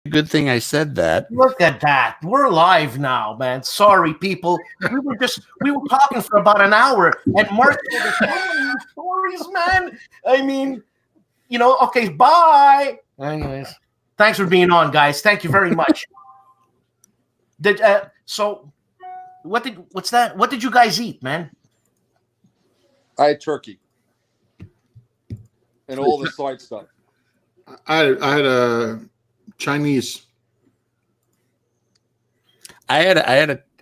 Good thing I said that. Look at that. We're live now, man. Sorry, people. We were talking for about an hour, and Mark told us so many stories, man. I mean, okay, bye. Anyways, thanks for being on, guys. Thank you very much. So what's that? What did you guys eat, man? I had turkey and all the side stuff. I had a Chinese. I had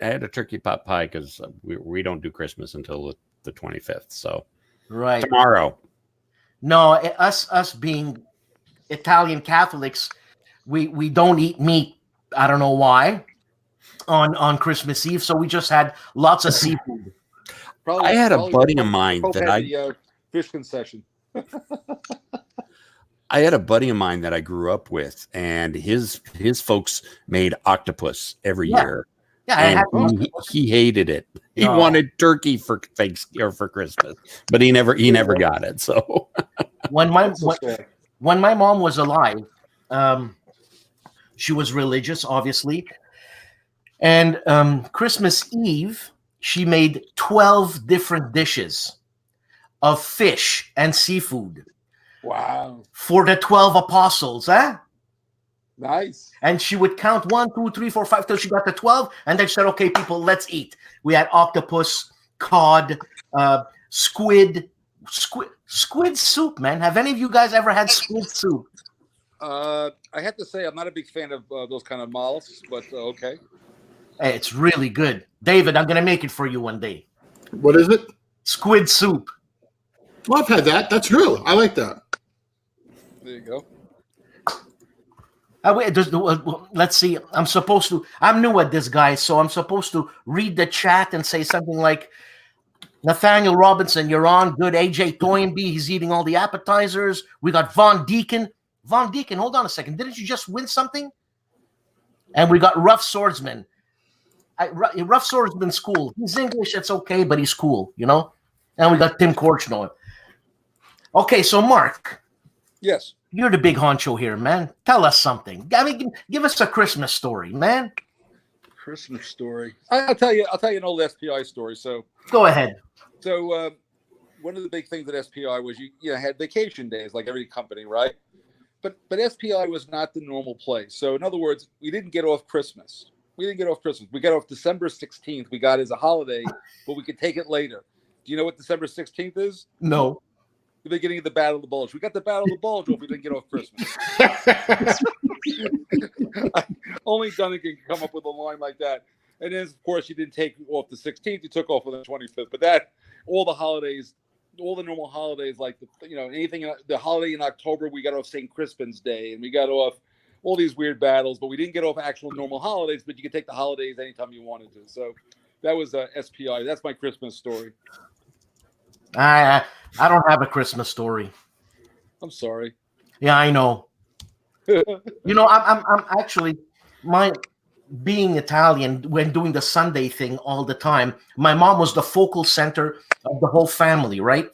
a turkey pot pie because we don't do Christmas until the 25th. So right tomorrow. No, us being Italian Catholics, we don't eat meat. I don't know why on Christmas Eve. So we just had lots of seafood. I had a buddy of mine that the fish concession. I had a buddy of mine that I grew up with, and his folks made octopus every year. Yeah, and he hated it. He wanted turkey for Thanksgiving or for Christmas, but he never got it. So when my mom was alive, she was religious, obviously, and Christmas Eve she made 12 different dishes of fish and seafood. Wow. For the 12 apostles, huh? Nice. And she would count 1, 2, 3, 4, 5 till she got to 12. And then she said, okay, people, let's eat. We had octopus, cod, squid soup, man. Have any of you guys ever had squid soup? I have to say, I'm not a big fan of those kind of mollusks, but okay. Hey, it's really good. David, I'm going to make it for you one day. What is it? Squid soup. Well, I've had that. That's real. I like that. There you go. Let's see. I'm new at this, guy, so I'm supposed to read the chat and say something like, Nathaniel Robinson, you're on. Good. AJ Toynbee, he's eating all the appetizers. We got Von Deacon. Von Deacon, hold on a second. Didn't you just win something? And we got Rough Swordsman. Rough Swordsman school. He's English, it's okay, but he's cool, And we got Tim Korchnoi. Okay, so Mark. Yes. You're the big honcho here, man. Tell us something. I mean, give us a Christmas story, man. Christmas story. I'll tell you an old SPI story. So go ahead. So one of the big things at SPI was you had vacation days like every company, right? But SPI was not the normal place. So in other words, we didn't get off Christmas. We got off December 16th. We got it as a holiday, but we could take it later. Do you know what December 16th is? No. The beginning of the Battle of the Bulge. We got the Battle of the Bulge off. We didn't get off Christmas. Only Duncan can come up with a line like that. And then, of course, you didn't take off the 16th. You took off on the 25th. But all the holidays, all the normal holidays, like anything, the holiday in October, we got off St. Crispin's Day, and we got off all these weird battles. But we didn't get off actual normal holidays. But you could take the holidays anytime you wanted to. So that was SPI. That's my Christmas story. I don't have a Christmas story. I'm sorry. Yeah, I know. I'm actually being Italian when doing the Sunday thing all the time. My mom was the focal center of the whole family, right?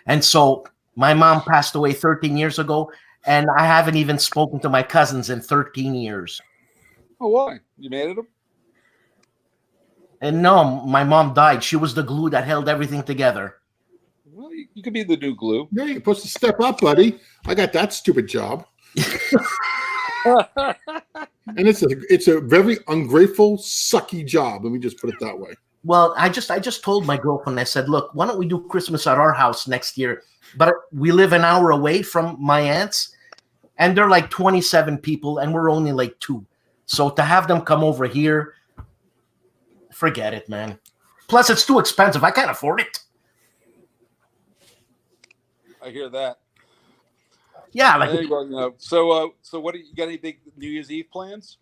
And so my mom passed away 13 years ago, and I haven't even spoken to my cousins in 13 years. Oh, why? You mad at them? And no, my mom died. She was the glue that held everything together. Well, you could be the new glue. Yeah, you're supposed to step up, buddy. I got that stupid job. And it's a very ungrateful, sucky job. Let me just put it that way. Well, I just told my girlfriend, I said, look, why don't we do Christmas at our house next year? But we live an hour away from my aunts, and they're like 27 people, and we're only like 2. So to have them come over here, forget it, man. Plus, it's too expensive. I can't afford it. I hear that. Yeah, like So what do you got? Any big New Year's Eve plans?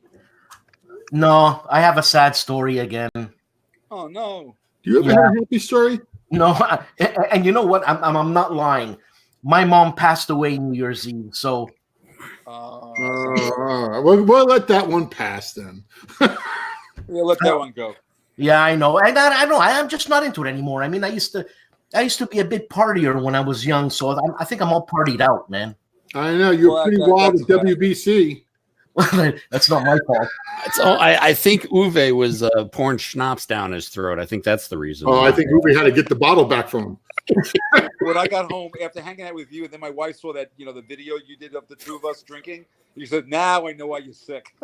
No, I have a sad story again. Oh no! Do you ever have a happy story? No, and you know what? I'm not lying. My mom passed away New Year's Eve, so. We'll let that one pass then. Yeah, let that one go. Yeah, I know. I know. I'm just not into it anymore. I mean, I used to be a big partier when I was young, so I think I'm all partied out, man. I know you're pretty wild with WBC. That's not my fault. I think Uwe was pouring schnapps down his throat. I think that's the reason. Oh, I think Uwe had to get the bottle back from him. When I got home after hanging out with you, and then my wife saw that, the video you did of the two of us drinking, you said, "Now I know why you're sick."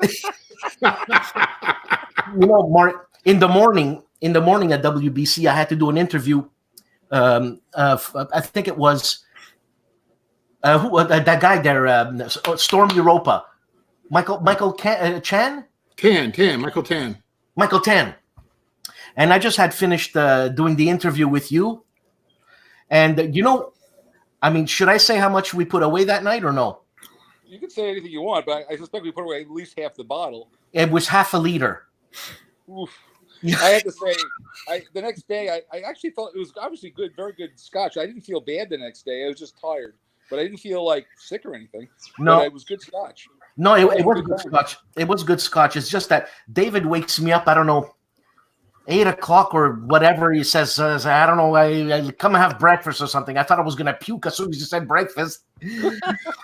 Mark, in the morning at WBC, I had to do an interview. I think it was that guy there, Storm Europa, Michael Chan? Michael Tan. Michael Tan. And I just had finished doing the interview with you. And, should I say how much we put away that night or no? You can say anything you want, but I suspect we put away at least half the bottle. It was half a liter. Oof. I had to say, the next day, I actually thought it was obviously good, very good scotch. I didn't feel bad the next day. I was just tired, but I didn't feel like sick or anything. No, but it was good scotch. No, it was good scotch. It was good scotch. It's just that David wakes me up, I don't know, 8 o'clock or whatever. He says, I don't know, I come and have breakfast or something. I thought I was going to puke as soon as you said breakfast.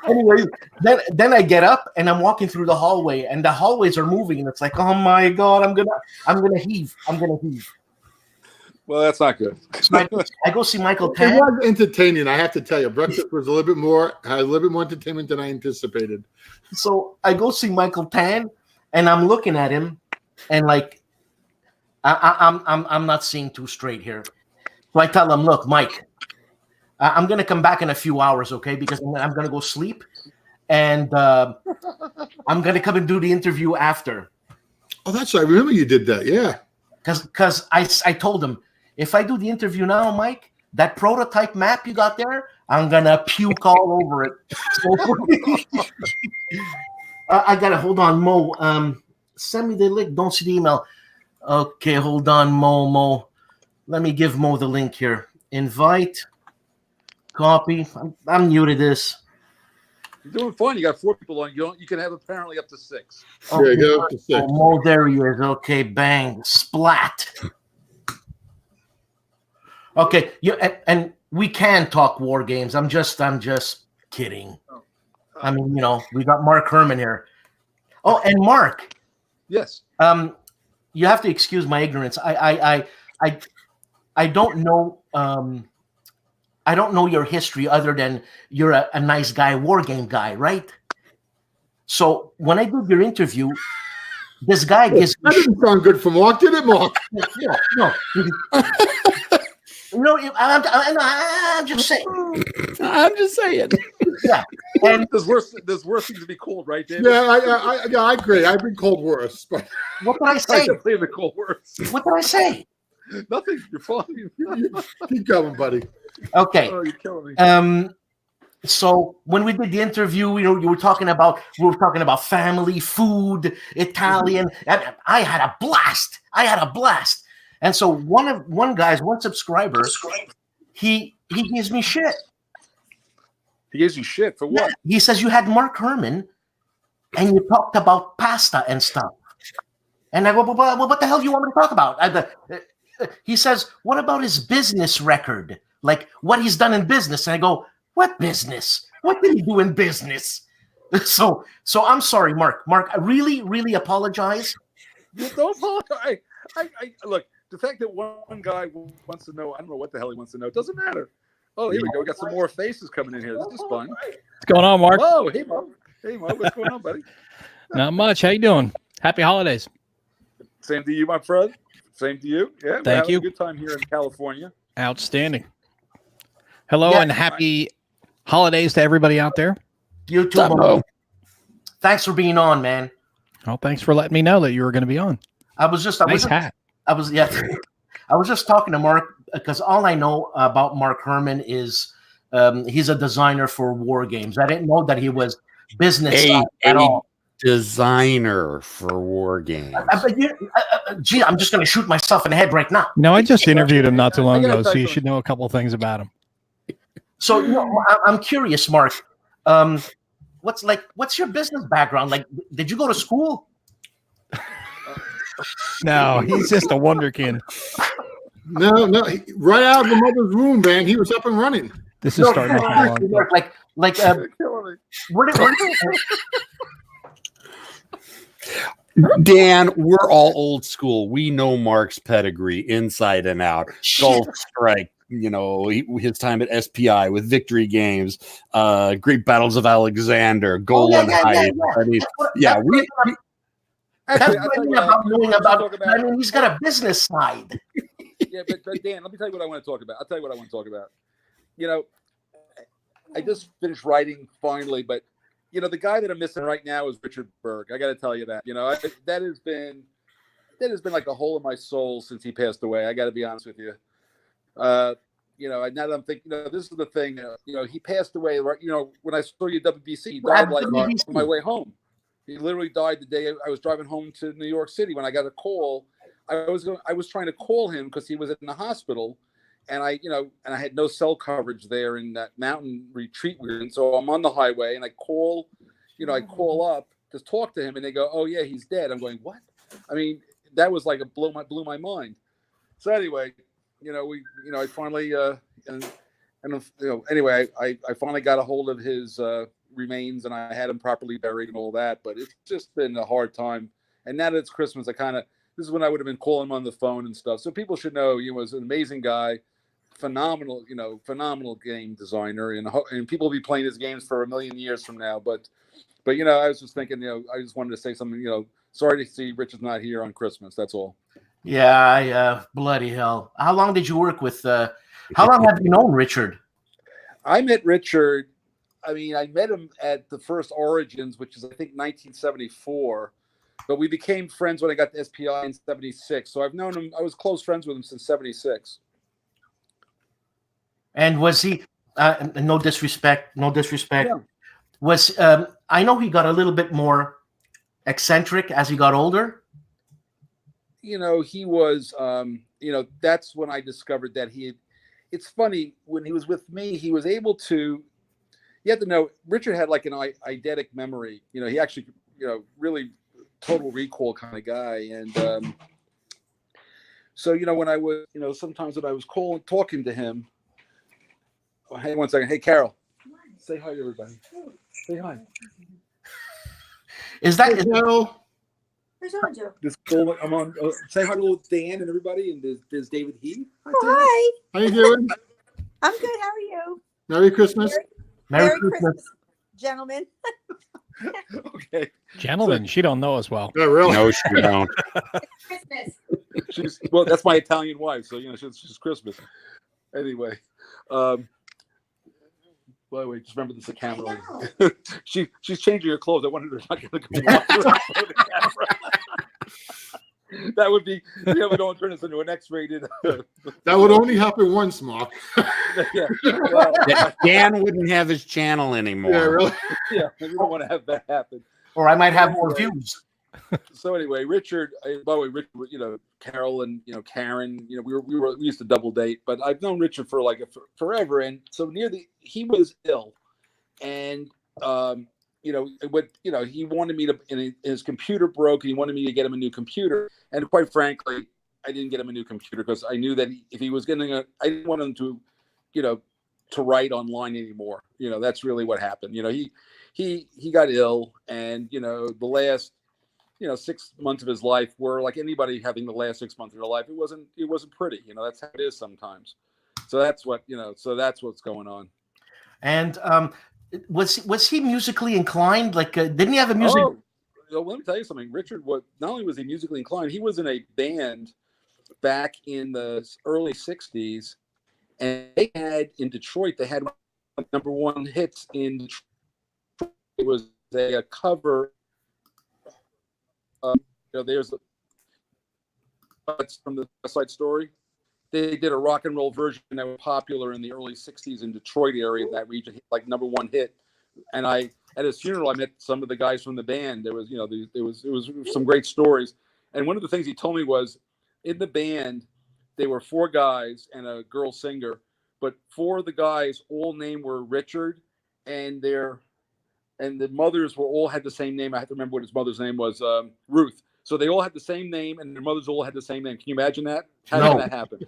Anyway, then I get up and I'm walking through the hallway, and the hallways are moving, and it's like, oh my God, I'm gonna heave. Well, that's not good. So I go see Michael It Tan. was entertaining, I have to tell you. Breakfast was had a little bit more entertainment than I anticipated. So I go see Michael Tan, and I'm looking at him, and like, I'm not seeing too straight here. So I tell him, look, Mike, I'm gonna come back in a few hours, okay? Because I'm gonna go sleep, and I'm gonna come and do the interview after. Oh, that's right. I remember you did that. Yeah. Because I told him, if I do the interview now, Mike, that prototype map you got there, I'm gonna puke all over it. So, I gotta hold on, Mo. Send me the link. Don't see the email. Okay, hold on, Mo. Let me give Mo the link here. Invite. Copy. I'm new to this. You're doing fine. You got 4 people on. You can have apparently up to 6. There you go. Up to 6. Oh, Mo, there he is. Okay, bang, splat. Okay, and we can talk war games. I'm just kidding. I mean, we got Mark Herman here. Oh, and Mark. Yes. You have to excuse my ignorance. I don't know. I don't know your history other than you're a nice guy, war game guy, right? So when I did your interview, this guy gives me That didn't sound good for Mark, did it, Mark? no. I'm just saying. I'm just saying. Yeah. And There's worse things to be called, right, David? Yeah, I agree. I've been called worse. But what did I say? Definitely the called worse. What did I say? Nothing. You're fine. keep going, buddy. Okay. Oh, you're killing me. So when we did the interview, we were talking about family, food, Italian. And I had a blast. And so one subscriber, he gives me shit. He gives you shit for what? He says you had Mark Herman, and you talked about pasta and stuff. And I go, well, what the hell do you want me to talk about? He says, what about his business record? Like what he's done in business? And I go, what business? What did he do in business? So I'm sorry, Mark. I really, really apologize. You don't apologize. I look, the fact that one guy wants to know, I don't know what the hell he wants to know. It doesn't matter. Oh, here we go. We got some more faces coming in here. This is fun. What's going on, Mark? Oh, hey, Mo. What's going on, buddy? Not much. How you doing? Happy holidays. Same to you, my friend. Same to you. Yeah, Thank you. A good time here in California. Outstanding. Hello and happy holidays to everybody out there. You too, Mo. Thanks for being on, man. Oh, thanks for letting me know that you were going to be on. I was just talking to Mark because all I know about Mark Herman is he's a designer for war games. I didn't know that he was business at all. Designer for war games. Gee, I'm just going to shoot myself in the head right now. No, I just interviewed him not too long ago, so you should know a couple of things about him. So I'm curious, Mark. What's your business background? Like, did you go to school? No, he's just a wonderkin. No, right out of the mother's womb, man. He was up and running. This is starting to where did Dan, we're all old school. We know Mark's pedigree inside and out. Gulf Strike, his time at SPI with Victory Games, Great Battles of Alexander, Golan Heights. I mean, That's what I mean about knowing about. I mean, he's got a business side. Yeah, but Dan, let me tell you what I want to talk about. I'll tell you what I want to talk about. I just finished writing finally, but the guy that I'm missing right now is Richard Berg. I got to tell you that. That has been like a hole in my soul since he passed away. I got to be honest with you. Now that I'm thinking, this is the thing. He passed away. Right. When I saw you at WBC, he died like on my way home. He literally died the day I was driving home to New York City. When I got a call, I was trying to call him because he was in the hospital. And I had no cell coverage there in that mountain retreat we were in. So I'm on the highway and I call up to talk to him and they go, "Oh yeah, he's dead." I'm going, "What?" I mean, that was like blew my mind. So anyway, I finally anyway, I finally got a hold of his remains and I had him properly buried and all that. But it's just been a hard time. And now that it's Christmas, this is when I would have been calling him on the phone and stuff. So people should know he was an amazing guy. Phenomenal game designer, and people will be playing his games for a million years from now. But I was just thinking, I just wanted to say something. Sorry to see Richard's not here on Christmas. That's all. Yeah, bloody hell. How long did you work with? How long have you known Richard? I met Richard. I mean, I met him at the first Origins, which is I think 1974. But we became friends when I got to SPI in 76. So I've known him. I was close friends with him since 76. And was he? No disrespect. Yeah. Was I know he got a little bit more eccentric as he got older. He was. That's when I discovered that he had. It's funny when he was with me, he was able to. You have to know, Richard had like an eidetic memory. He actually, really total recall kind of guy, and so when I was, sometimes when I was talking to him. Oh, hey, 1 second. Hey, Carol. Say hi to everybody. Say hi. Is that Carol? I'm on. Say hi to Dan and everybody. And there's David He. Hi. How you doing? I'm good. How are you? Merry Christmas. Merry Christmas, gentlemen. Okay. Gentlemen, she don't know us well. Yeah, really? No, she don't. Christmas. That's my Italian wife. So she's Christmas. Anyway. By the way, just remember this is a camera. She's changing her clothes. I wanted her not going to go walk around the camera. That would be, we don't turn this into an X-rated. That would only happen once, Mark. Yeah. Well, Dan wouldn't have his channel anymore. Yeah, really. Yeah, we don't want to have that happen. or I might have more views. So anyway, Richard. By the way, Richard, Carol and Karen. We used to double date, but I've known Richard for forever, and so he was ill, and he wanted me to. And his computer broke, and he wanted me to get him a new computer. And quite frankly, I didn't get him a new computer because I knew that if he was getting I didn't want him to, to write online anymore. That's really what happened. He got ill, and the last 6 months of his life were like anybody having the last 6 months of their life. It wasn't pretty. That's how it is sometimes. So that's what's going on. And was he musically inclined? Like, didn't he have a music? Oh, let me tell you something. Richard not only was he musically inclined, he was in a band back in the early 60s, and they had in Detroit, they had number one hits in Detroit. It was a cover. There's from the West Side Story. They did a rock and roll version that was popular in the early 60s in Detroit area, that region, like number one hit. And at his funeral, I met some of the guys from the band. There was, it was some great stories. And one of the things he told me was, in the band, there were 4 guys and a girl singer, but 4 of the guys all named were Richard, and the mothers all had the same name. I have to remember what his mother's name was, Ruth. So they all had the same name, and their mothers all had the same name. Can you imagine that? How did that happen?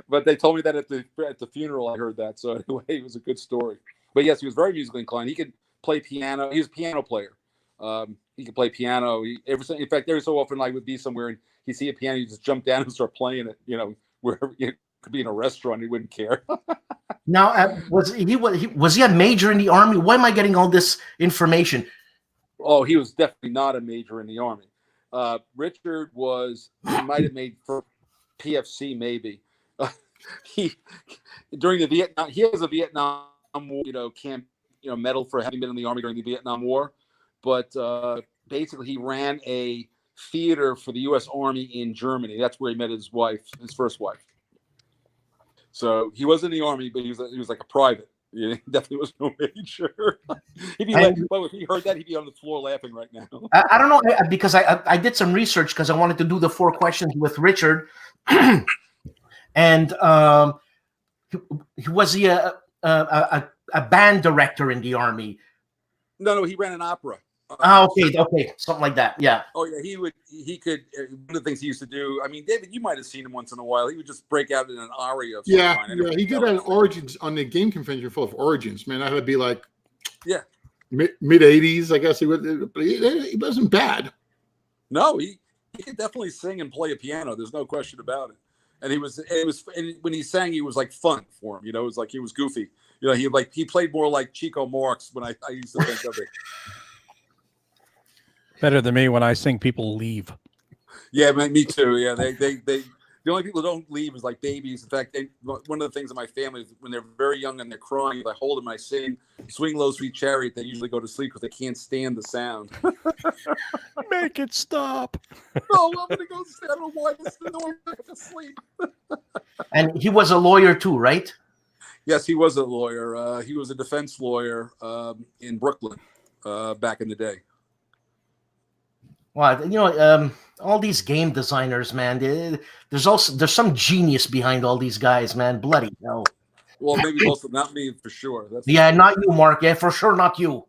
But they told me that at the funeral. I heard that. So anyway, it was a good story. But yes, he was very musically inclined. He could play piano. He was a piano player. He could play piano. In fact, every so often, I would be somewhere and he'd see a piano, he'd just jump down and start playing it. Wherever it could be in a restaurant, he wouldn't care. Now, was he a major in the Army? Why am I getting all this information? Oh, he was definitely not a major in the Army. Richard he might have made for PFC maybe. He during the Vietnam, he has a Vietnam War, camp, medal for having been in the Army during the Vietnam War. But basically, he ran a theater for the U.S. Army in Germany. That's where he met his wife, his first wife. So he was in the Army, but he was like a private. He definitely was no major. If he heard that, he'd be on the floor laughing right now. I don't know, because I did some research because I wanted to do the 4 questions with Richard, and was he a band director in the Army? No, he ran an opera. Okay, something like that. Yeah. Oh yeah, he could. One of the things he used to do. I mean, David, you might have seen him once in a while. He would just break out in an aria. Yeah. He did an Origins on the game convention full of Origins. Man, that would be like mid '80s, I guess. But he wasn't bad. No, he could definitely sing and play a piano. There's no question about it. And and when he sang, he was like fun for him. It was like he was goofy. He played more like Chico Marx when I used to think of it. Better than me when I sing, people leave. Yeah, me too. Yeah, they the only people who don't leave is like babies. In fact, one of the things in my family is when they're very young and they're crying, if I hold them, I sing "Swing Low, Sweet Chariot." They usually go to sleep because they can't stand the sound. Make it stop. No, I'm gonna go. I don't know why this is annoying. I have to sleep. And he was a lawyer too, right? Yes, he was a lawyer. He was a defense lawyer in Brooklyn back in the day. Well, all these game designers, man. There's some genius behind all these guys, man. Bloody hell. Well, maybe most of them, not me for sure. Not you, Mark. Yeah, for sure, not you.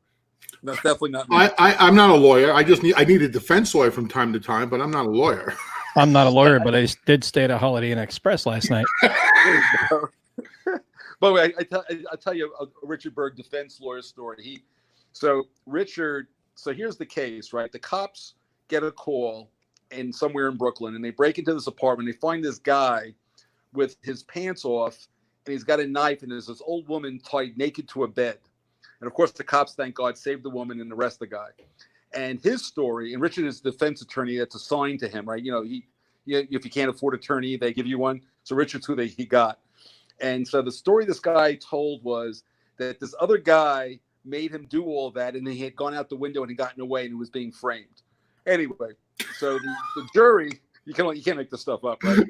That's definitely not me. I'm not a lawyer. I need a defense lawyer from time to time, but I'm not a lawyer. I'm not a lawyer, but I did stay at a Holiday Inn Express last night. By the way, I'll tell you a Richard Berg defense lawyer story. So here's the case, right? The cops get a call somewhere in Brooklyn, and they break into this apartment. They find this guy with his pants off, and he's got a knife, and there's this old woman tied naked to a bed. And of course, the cops, thank God, saved the woman and arrest the guy. And his story, and Richard is the defense attorney that's assigned to him, right? If you can't afford an attorney, they give you one. So Richard's who he got. And so the story this guy told was that this other guy made him do all that, and he had gone out the window and he gotten away and he was being framed. Anyway, so the jury, you can't make this stuff up, right?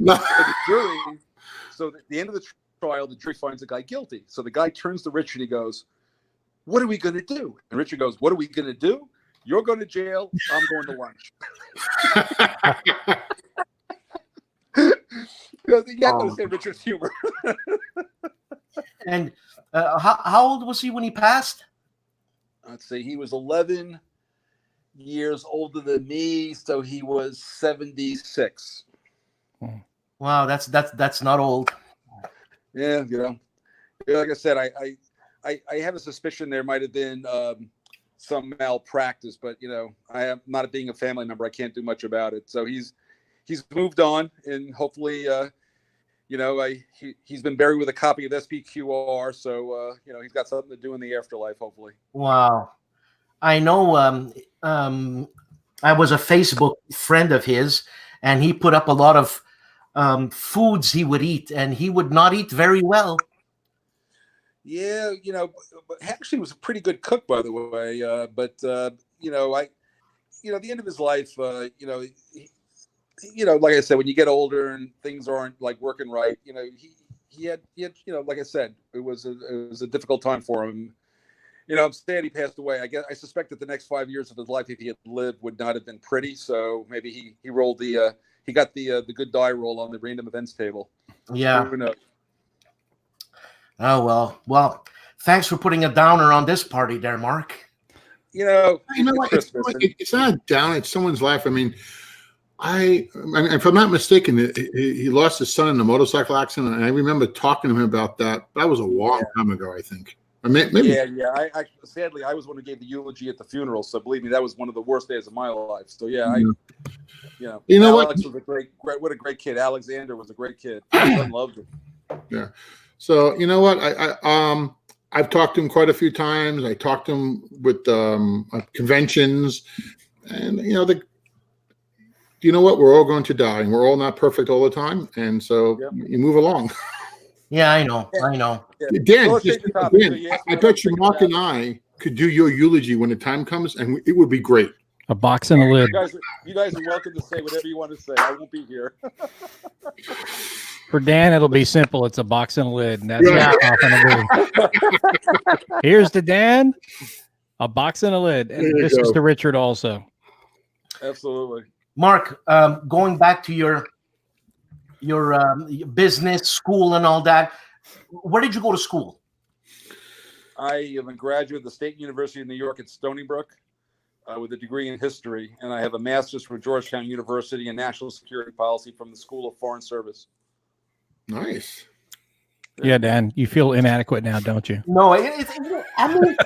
So at the end of the trial, the jury finds the guy guilty. So the guy turns to Richard and he goes, "What are we going to do?" And Richard goes, "What are we going to do? You're going to jail. I'm going to lunch." You have to understand Richard's humor. And how old was he when he passed? Let's see. He was 11 years older than me, so he was 76. Wow, that's not old. Yeah, like I said, I have a suspicion there might have been some malpractice, but I am not being a family member. I can't do much about it. So he's moved on, and hopefully, he's been buried with a copy of SPQR. So he's got something to do in the afterlife. Hopefully. Wow, I know. I was a Facebook friend of his, and he put up a lot of foods he would eat, and he would not eat very well. Yeah, but actually was a pretty good cook, by the way. But at the end of his life, like I said, when you get older and things aren't like working right, he had, like I said, it was a difficult time for him. I'm sad he passed away. I suspect that the next 5 years of his life, if he had lived, would not have been pretty. So maybe he rolled he got the good die roll on the random events table. Yeah. Who knows? Oh well. Thanks for putting a downer on this party, there, Mark. You know what? It's not a down. It's someone's life. I mean, if I'm not mistaken, he lost his son in a motorcycle accident, and I remember talking to him about that. That was a long time ago, I think. Maybe. Yeah. I sadly, I was the one who gave the eulogy at the funeral, so believe me, that was one of the worst days of my life. So yeah, you know Alex was what a great kid. Alexander was a great kid. My son loved him. Yeah. So you know what? I've talked to him quite a few times. I talked to him with conventions, and you know what? We're all going to die, and we're all not perfect all the time, and so you move along. Yeah, I know. Yeah. Dan, So I bet you Mark and I could do your eulogy when the time comes, and it would be great. A box and a lid. You guys are welcome to say whatever you want to say. I won't be here. For Dan, it'll be simple. It's a box and a lid, and that's how it's going to be. Here's to Dan, a box and a lid, and this is to Richard also. Absolutely. Mark, going back to your business, school, and all that, where did you go to school? I am a graduate of the State University of New York at Stony Brook with a degree in history, and I have a master's from Georgetown University in national security policy from the School of Foreign Service. Nice. Yeah, Dan, you feel inadequate now, don't you? No, I mean,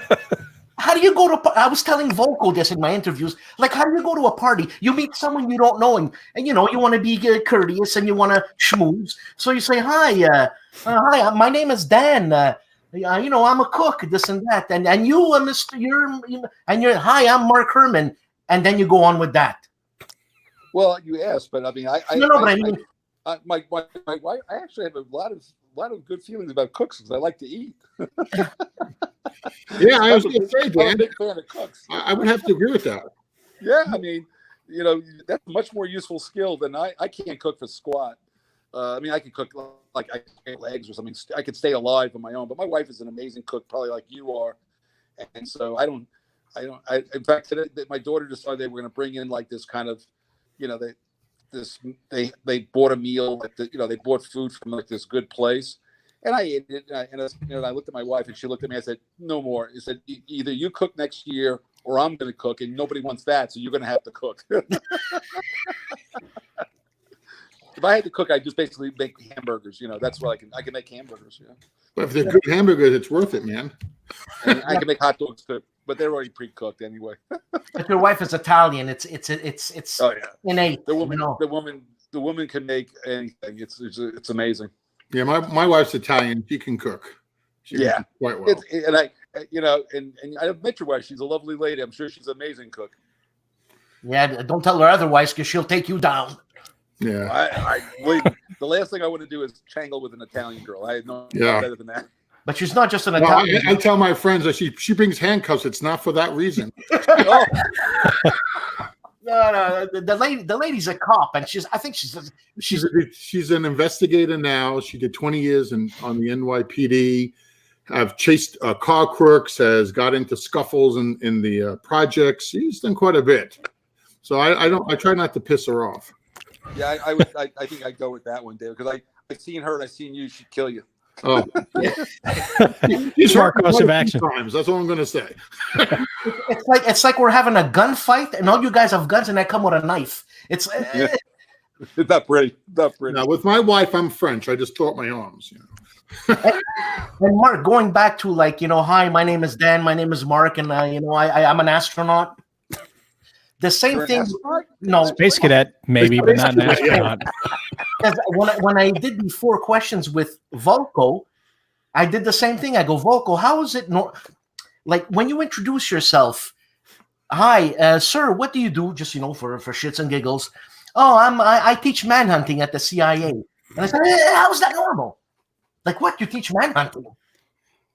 how do you go to? I was telling Volko this in my interviews. Like, how do you go to a party? You meet someone you don't know, and you want to be courteous and you want to schmooze. So you say, "Hi, my name is Dan. I'm a cook, this and that, and you, Mr. You're hi, I'm Mark Herman," and then you go on with that. Well, you asked, but I mean, my wife. I actually have a lot of good feelings about cooks because I like to eat. Yeah, I was going to say, Dan. I'm a big fan of cooks. I would have to agree with that. Yeah, I mean, that's a much more useful skill than I can't cook for squat. I mean, I can cook like I can eggs or something. I could stay alive on my own, but my wife is an amazing cook, probably like you are. And so I don't. In fact, today my daughter decided they were going to bring in like this kind of, they bought a meal at they bought food from like this good place, and I ate it. And I looked at my wife, and she looked at me. I said, "No more." I said, "Either you cook next year, or I'm going to cook, and nobody wants that, so you're going to have to cook." If I had to cook, I'd just basically make hamburgers. That's what I can make hamburgers. Yeah. But if they're good hamburgers, it's worth it, man. And I can make hot dogs too, but they're already pre-cooked anyway. If your wife is Italian, it's oh yeah, innate. The woman can make anything. It's amazing. Yeah, my wife's Italian. She can cook. She can cook quite well. And I met your wife. She's a lovely lady. I'm sure she's an amazing cook. Yeah, don't tell her otherwise, because she'll take you down. Yeah, I the last thing I want to do is tangle with an Italian girl. I know better than that. But she's not just an Italian. I tell my friends that she brings handcuffs. It's not for that reason. Oh. No, the lady's a cop, and she's an investigator now. She did 20 years on the NYPD. I've chased car crooks. Has got into scuffles in the projects. She's done quite a bit. So I try not to piss her off. Yeah, I think I'd go with that one, Dave, because I've seen her and I've seen you. She'd kill you. Oh, smart course of action. Times. That's all I'm going to say. It's like we're having a gunfight, and all you guys have guns, and I come with a knife. It's not pretty. Not pretty. Now, with my wife, I'm French. I just throw up my arms. And Mark, going back to hi, my name is Dan. My name is Mark, and I'm an astronaut. The same thing. No, space cadet, maybe, but not an astronaut. Because when I did before questions with Volko, I did the same thing. I go, Volko, how is it like when you introduce yourself? Hi, sir. What do you do? Just for shits and giggles. Oh, I teach manhunting at the CIA. And I said, how is that normal? Like, what, you teach manhunting?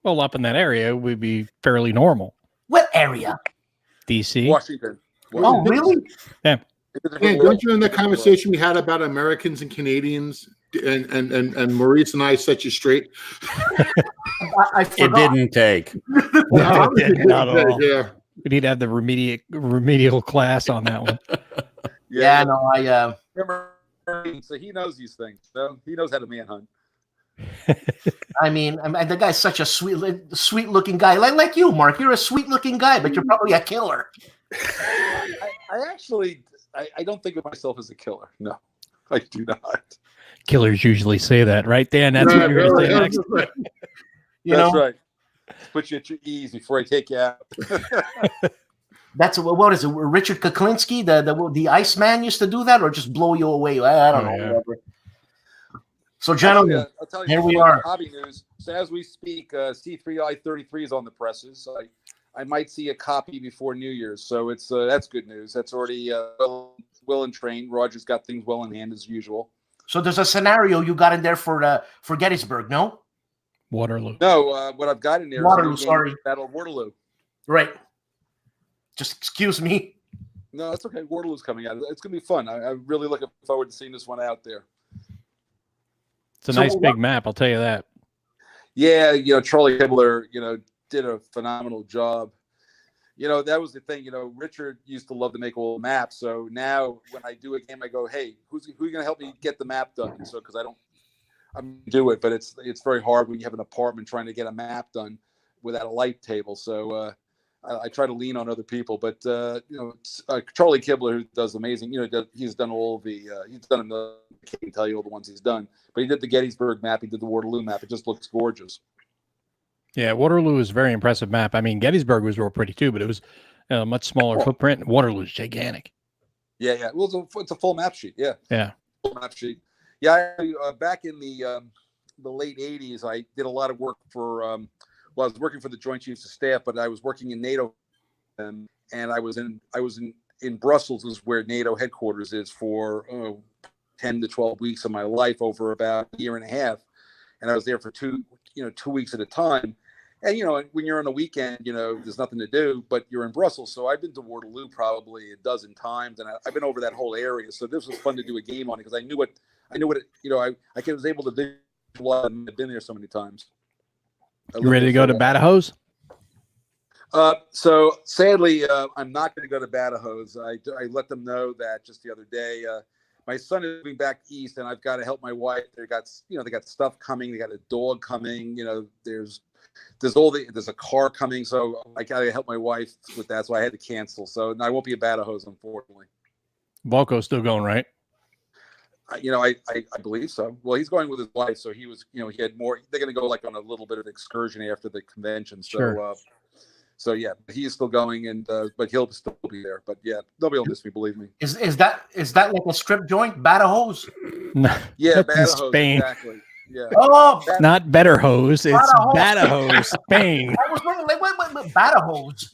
Well, up in that area would be fairly normal. What area? DC. Washington. Oh, really? Yeah. Hey, don't you know the conversation we had about Americans and Canadians, and Maurice and I set you straight? It didn't take. No, it did not at all. Yeah. We need to have the remedial class on that one. Yeah, no, I remember. So he knows these things. So he knows how to manhunt. I mean, the guy's such a sweet-looking guy, like you, Mark. You're a sweet-looking guy, but you're probably a killer. I don't think of myself as a killer. No, I do not. Killers usually say that, right, Dan? That's what you're going to say next. That's right. Put you at your ease before I take you out. That's what is it? Richard Kuklinski, the Iceman, used to do that, or just blow you away? I don't know. yeah. Whatever. So, gentlemen, Actually, I'll tell you here we some are. hobby news. So as we speak, C3I33 is on the presses. I might see a copy before New Year's, so it's that's good news. That's already well and trained. Roger's got things well in hand as usual. So there's a scenario you got in there for Gettysburg, no? Waterloo. No, what I've got in there Waterloo, is a new game, sorry. Battle of Waterloo. Right. Just excuse me. No, that's okay. Waterloo's coming out. It's going to be fun. I'm really looking forward to seeing this one out there. It's a nice big map, I'll tell you that. Yeah, Charlie Kibler, did a phenomenal job. That was the thing. Richard used to love to make all the maps. So now when I do a game, I go, hey, who's going to help me get the map done? So because I'm do it, but it's very hard when you have an apartment trying to get a map done without a light table. So I try to lean on other people. But Charlie Kibler, who does amazing. He's done all the he's done. I can't tell you all the ones he's done, but he did the Gettysburg map. He did the Waterloo map. It just looks gorgeous. Yeah, Waterloo is a very impressive map. I mean, Gettysburg was real pretty too, but it was a much smaller footprint. Waterloo's gigantic. Yeah. Well, it's a full map sheet. Yeah. Full map sheet. Yeah. Back in the late '80s, I did a lot of work for. I was working for the Joint Chiefs of Staff, but I was working in NATO, and I was in Brussels, is where NATO headquarters is, for 10 to 12 weeks of my life over about a year and a half, and I was there for 2 weeks at a time. And when you're on a weekend, there's nothing to do, but you're in Brussels. So I've been to Waterloo probably a dozen times, and I've been over that whole area. So this was fun to do a game on it because I knew what I was able to do. I've been there so many times. You ready to go to Badajoz? So sadly, I'm not going to go to Badajoz. I let them know that just the other day. My son is moving back east, and I've got to help my wife. They got stuff coming. They got a dog coming. There's a car coming, so I got to help my wife with that. So I had to cancel. So I won't be at Badajoz, unfortunately. Balco's still going, right? I believe so. Well, he's going with his wife, so he was. He had more. They're going to go on a little bit of excursion after the convention. So. Sure. So yeah, he's still going, and but he'll still be there. But yeah, nobody will miss me, believe me. Is that like a strip joint, Badajoz? No, yeah, that's Badajoz, Spain. Exactly. Yeah. Oh, not Better Hose. It's Badajoz, Spain. I was wondering, wait, Badajoz.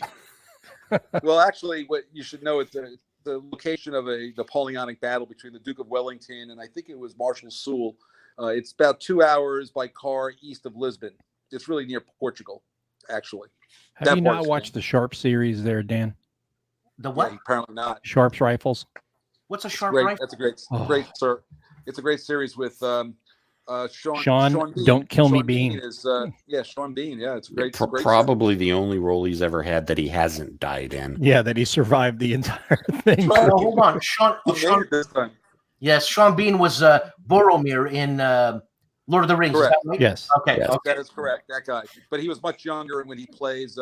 Well, actually, what you should know is the location of a Napoleonic battle between the Duke of Wellington and I think it was Marshal Soult. It's about 2 hours by car east of Lisbon. It's really near Portugal, actually. Have you not watched the Sharp series there, Dan? The what? Yeah, apparently not. Sharp's rifles. What's a Sharp great, rifle? That's a great, sir. It's a great series with Sean Bean. Don't Kill Sean Me Bean. Is, Sean Bean. Yeah, it's great. Probably the only role he's ever had that he hasn't died in. Yeah, that he survived the entire thing. No, hold on, Sean. Yes, Sean Bean was Boromir in Lord of the Rings. Correct. Is that right? Yes. Okay. Yes. Okay. That is correct. That guy, but he was much younger when he plays.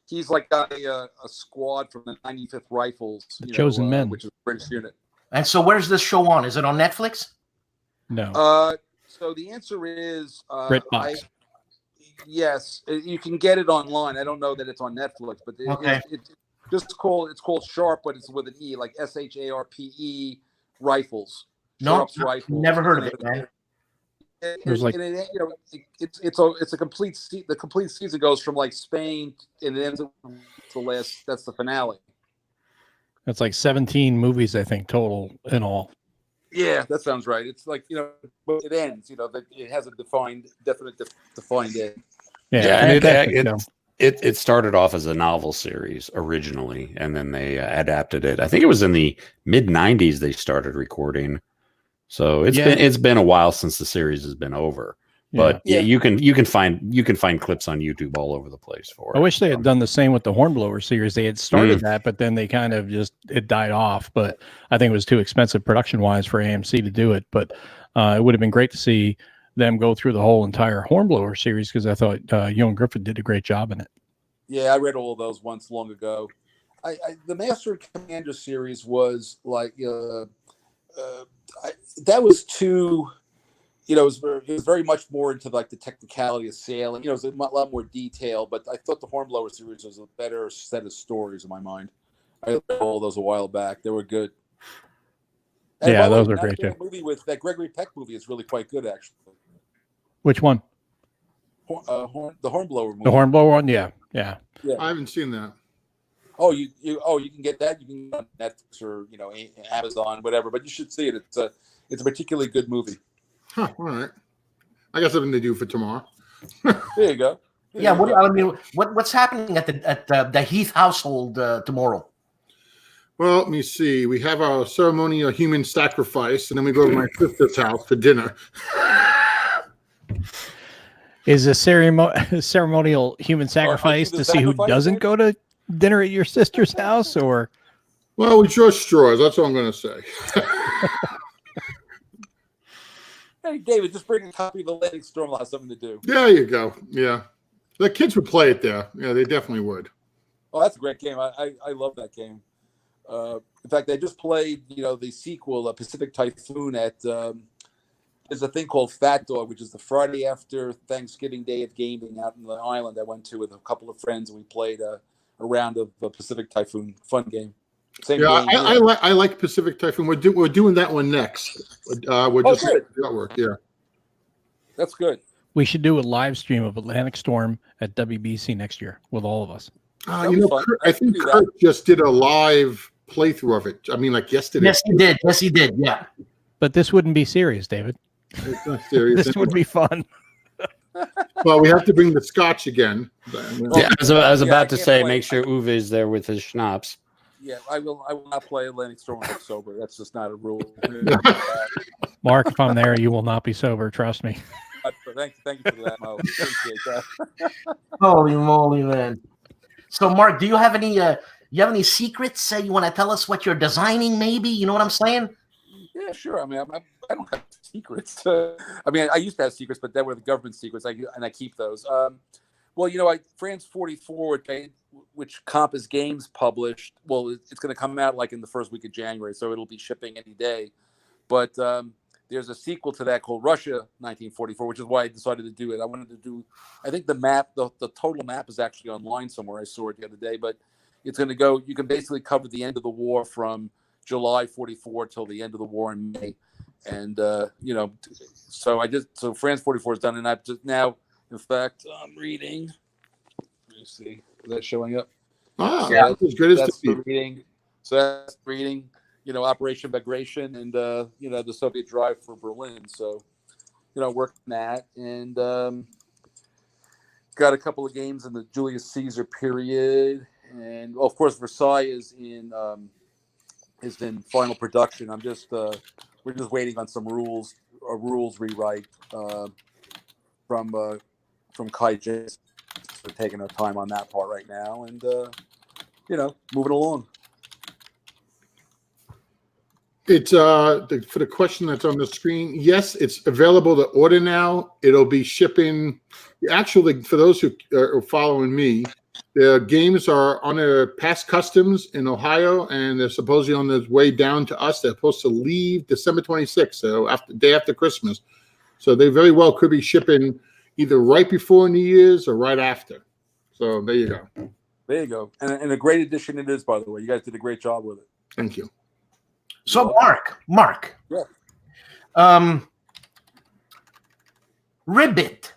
He's like got a squad from the 95th Rifles, Chosen Men, which is a British unit. And so, where's this show on? Is it on Netflix? No. So the answer is BritBox. Yes, you can get it online. I don't know that it's on Netflix, but it's called Sharp, but it's with an E, like SHARPE Rifles. No, Sharp's Rifles. Never heard of it, man. It's a complete. The complete season goes from like Spain and it ends up the last. That's the finale. That's like 17 movies, I think, total in all. Yeah, that sounds right. It's like it ends. It has a defined end. Yeah, and it started off as a novel series originally, and then they adapted it. I think it was in the mid '90s they started recording. So it's been a while since the series has been over. But you can find clips on YouTube all over the place for it. I wish they had done the same with the Hornblower series. They had started that, but then they kind of it died off. But I think it was too expensive production wise for AMC to do it. But it would have been great to see them go through the whole entire Hornblower series because I thought Ewan Griffith did a great job in it. Yeah, I read all of those once long ago. The Master and Commander series was like that was too. it was very much more into like the technicality of sailing. It was a lot more detail, but I thought the Hornblower series was a better set of stories in my mind. I read all those a while back. They were good. And Yeah, by the way, those are great, that movie with that Gregory Peck movie is really quite good, actually. Which one? The Hornblower movie. The Hornblower one? Yeah. I haven't seen that. Oh, you can get that. You can get it on Netflix or Amazon, whatever. But you should see it. It's a particularly good movie. Huh, all right. I got something to do for tomorrow. There you go. What's happening at the Heath household tomorrow? Well, let me see. We have our ceremonial human sacrifice, and then we go to my sister's house for dinner. Is a ceremonial human sacrifice to see who doesn't go to dinner at your sister's house, or? Well, we draw straws. That's all I'm going to say. Hey, David, just bring a copy of the Atlantic Storm. Will have something to do. There you go. Yeah. The kids would play it there. Yeah, they definitely would. Oh, that's a great game. I love that game. In fact, they just played, the sequel, Pacific Typhoon, at there's a thing called Fat Dog, which is the Friday after Thanksgiving Day of gaming out in the island I went to with a couple of friends, and we played a round of Pacific Typhoon. Fun game. Same game. I like Pacific Typhoon. We're doing that one next. We're just good. network. Yeah. That's good. We should do a live stream of Atlantic Storm at WBC next year with all of us. That'd be fun. I think Kurt just did a live playthrough of it. I mean, like yesterday. Yes, he did. Yeah. But this wouldn't be serious, David. It's not serious. This would be fun. Well, we have to bring the scotch again. Yeah, I was about to say, play. make sure Uwe is there with his schnapps. Yeah, I will not play Atlantic Storm when I'm sober. That's just not a rule. Mark, if I'm there, you will not be sober. Trust me. Thank you for that, Mo. Appreciate that. Holy moly, man! So, Mark, do you have any secrets? You want to tell us what you're designing? Maybe you know what I'm saying? Yeah, sure. I mean, I don't have secrets. I mean, I used to have secrets, but they were the government secrets. I keep those. Well, France 44, which Compass Games published. Well, it's going to come out like in the first week of January, so it'll be shipping any day. But there's a sequel to that called Russia 1944, which is why I decided to do it. I wanted to do. I think the map, the total map, is actually online somewhere. I saw it the other day, but it's going to go. You can basically cover the end of the war from July 44 till the end of the war in May, and so France 44 is done, and I've just now. In fact, I'm reading. Let me see. Is that showing up? Yeah, that's as good as that's the reading. So that's reading. Operation Bagration and the Soviet drive for Berlin. So, working that and got a couple of games in the Julius Caesar period, and of course Versailles is in final production. We're just waiting on some rules rewrite from Kai Jis. We're taking our time on that part right now, and moving along. It's for the question that's on the screen. Yes, it's available to order now. It'll be shipping. Actually, for those who are following me, the games are on their past customs in Ohio, and they're supposedly on their way down to us. They're supposed to leave December 26th, so day after Christmas. So they very well could be shipping either right before New Year's or right after. So there you go. There you go. And a great addition it is, by the way. You guys did a great job with it. Thank you. So, Mark. Yeah. Ribbit,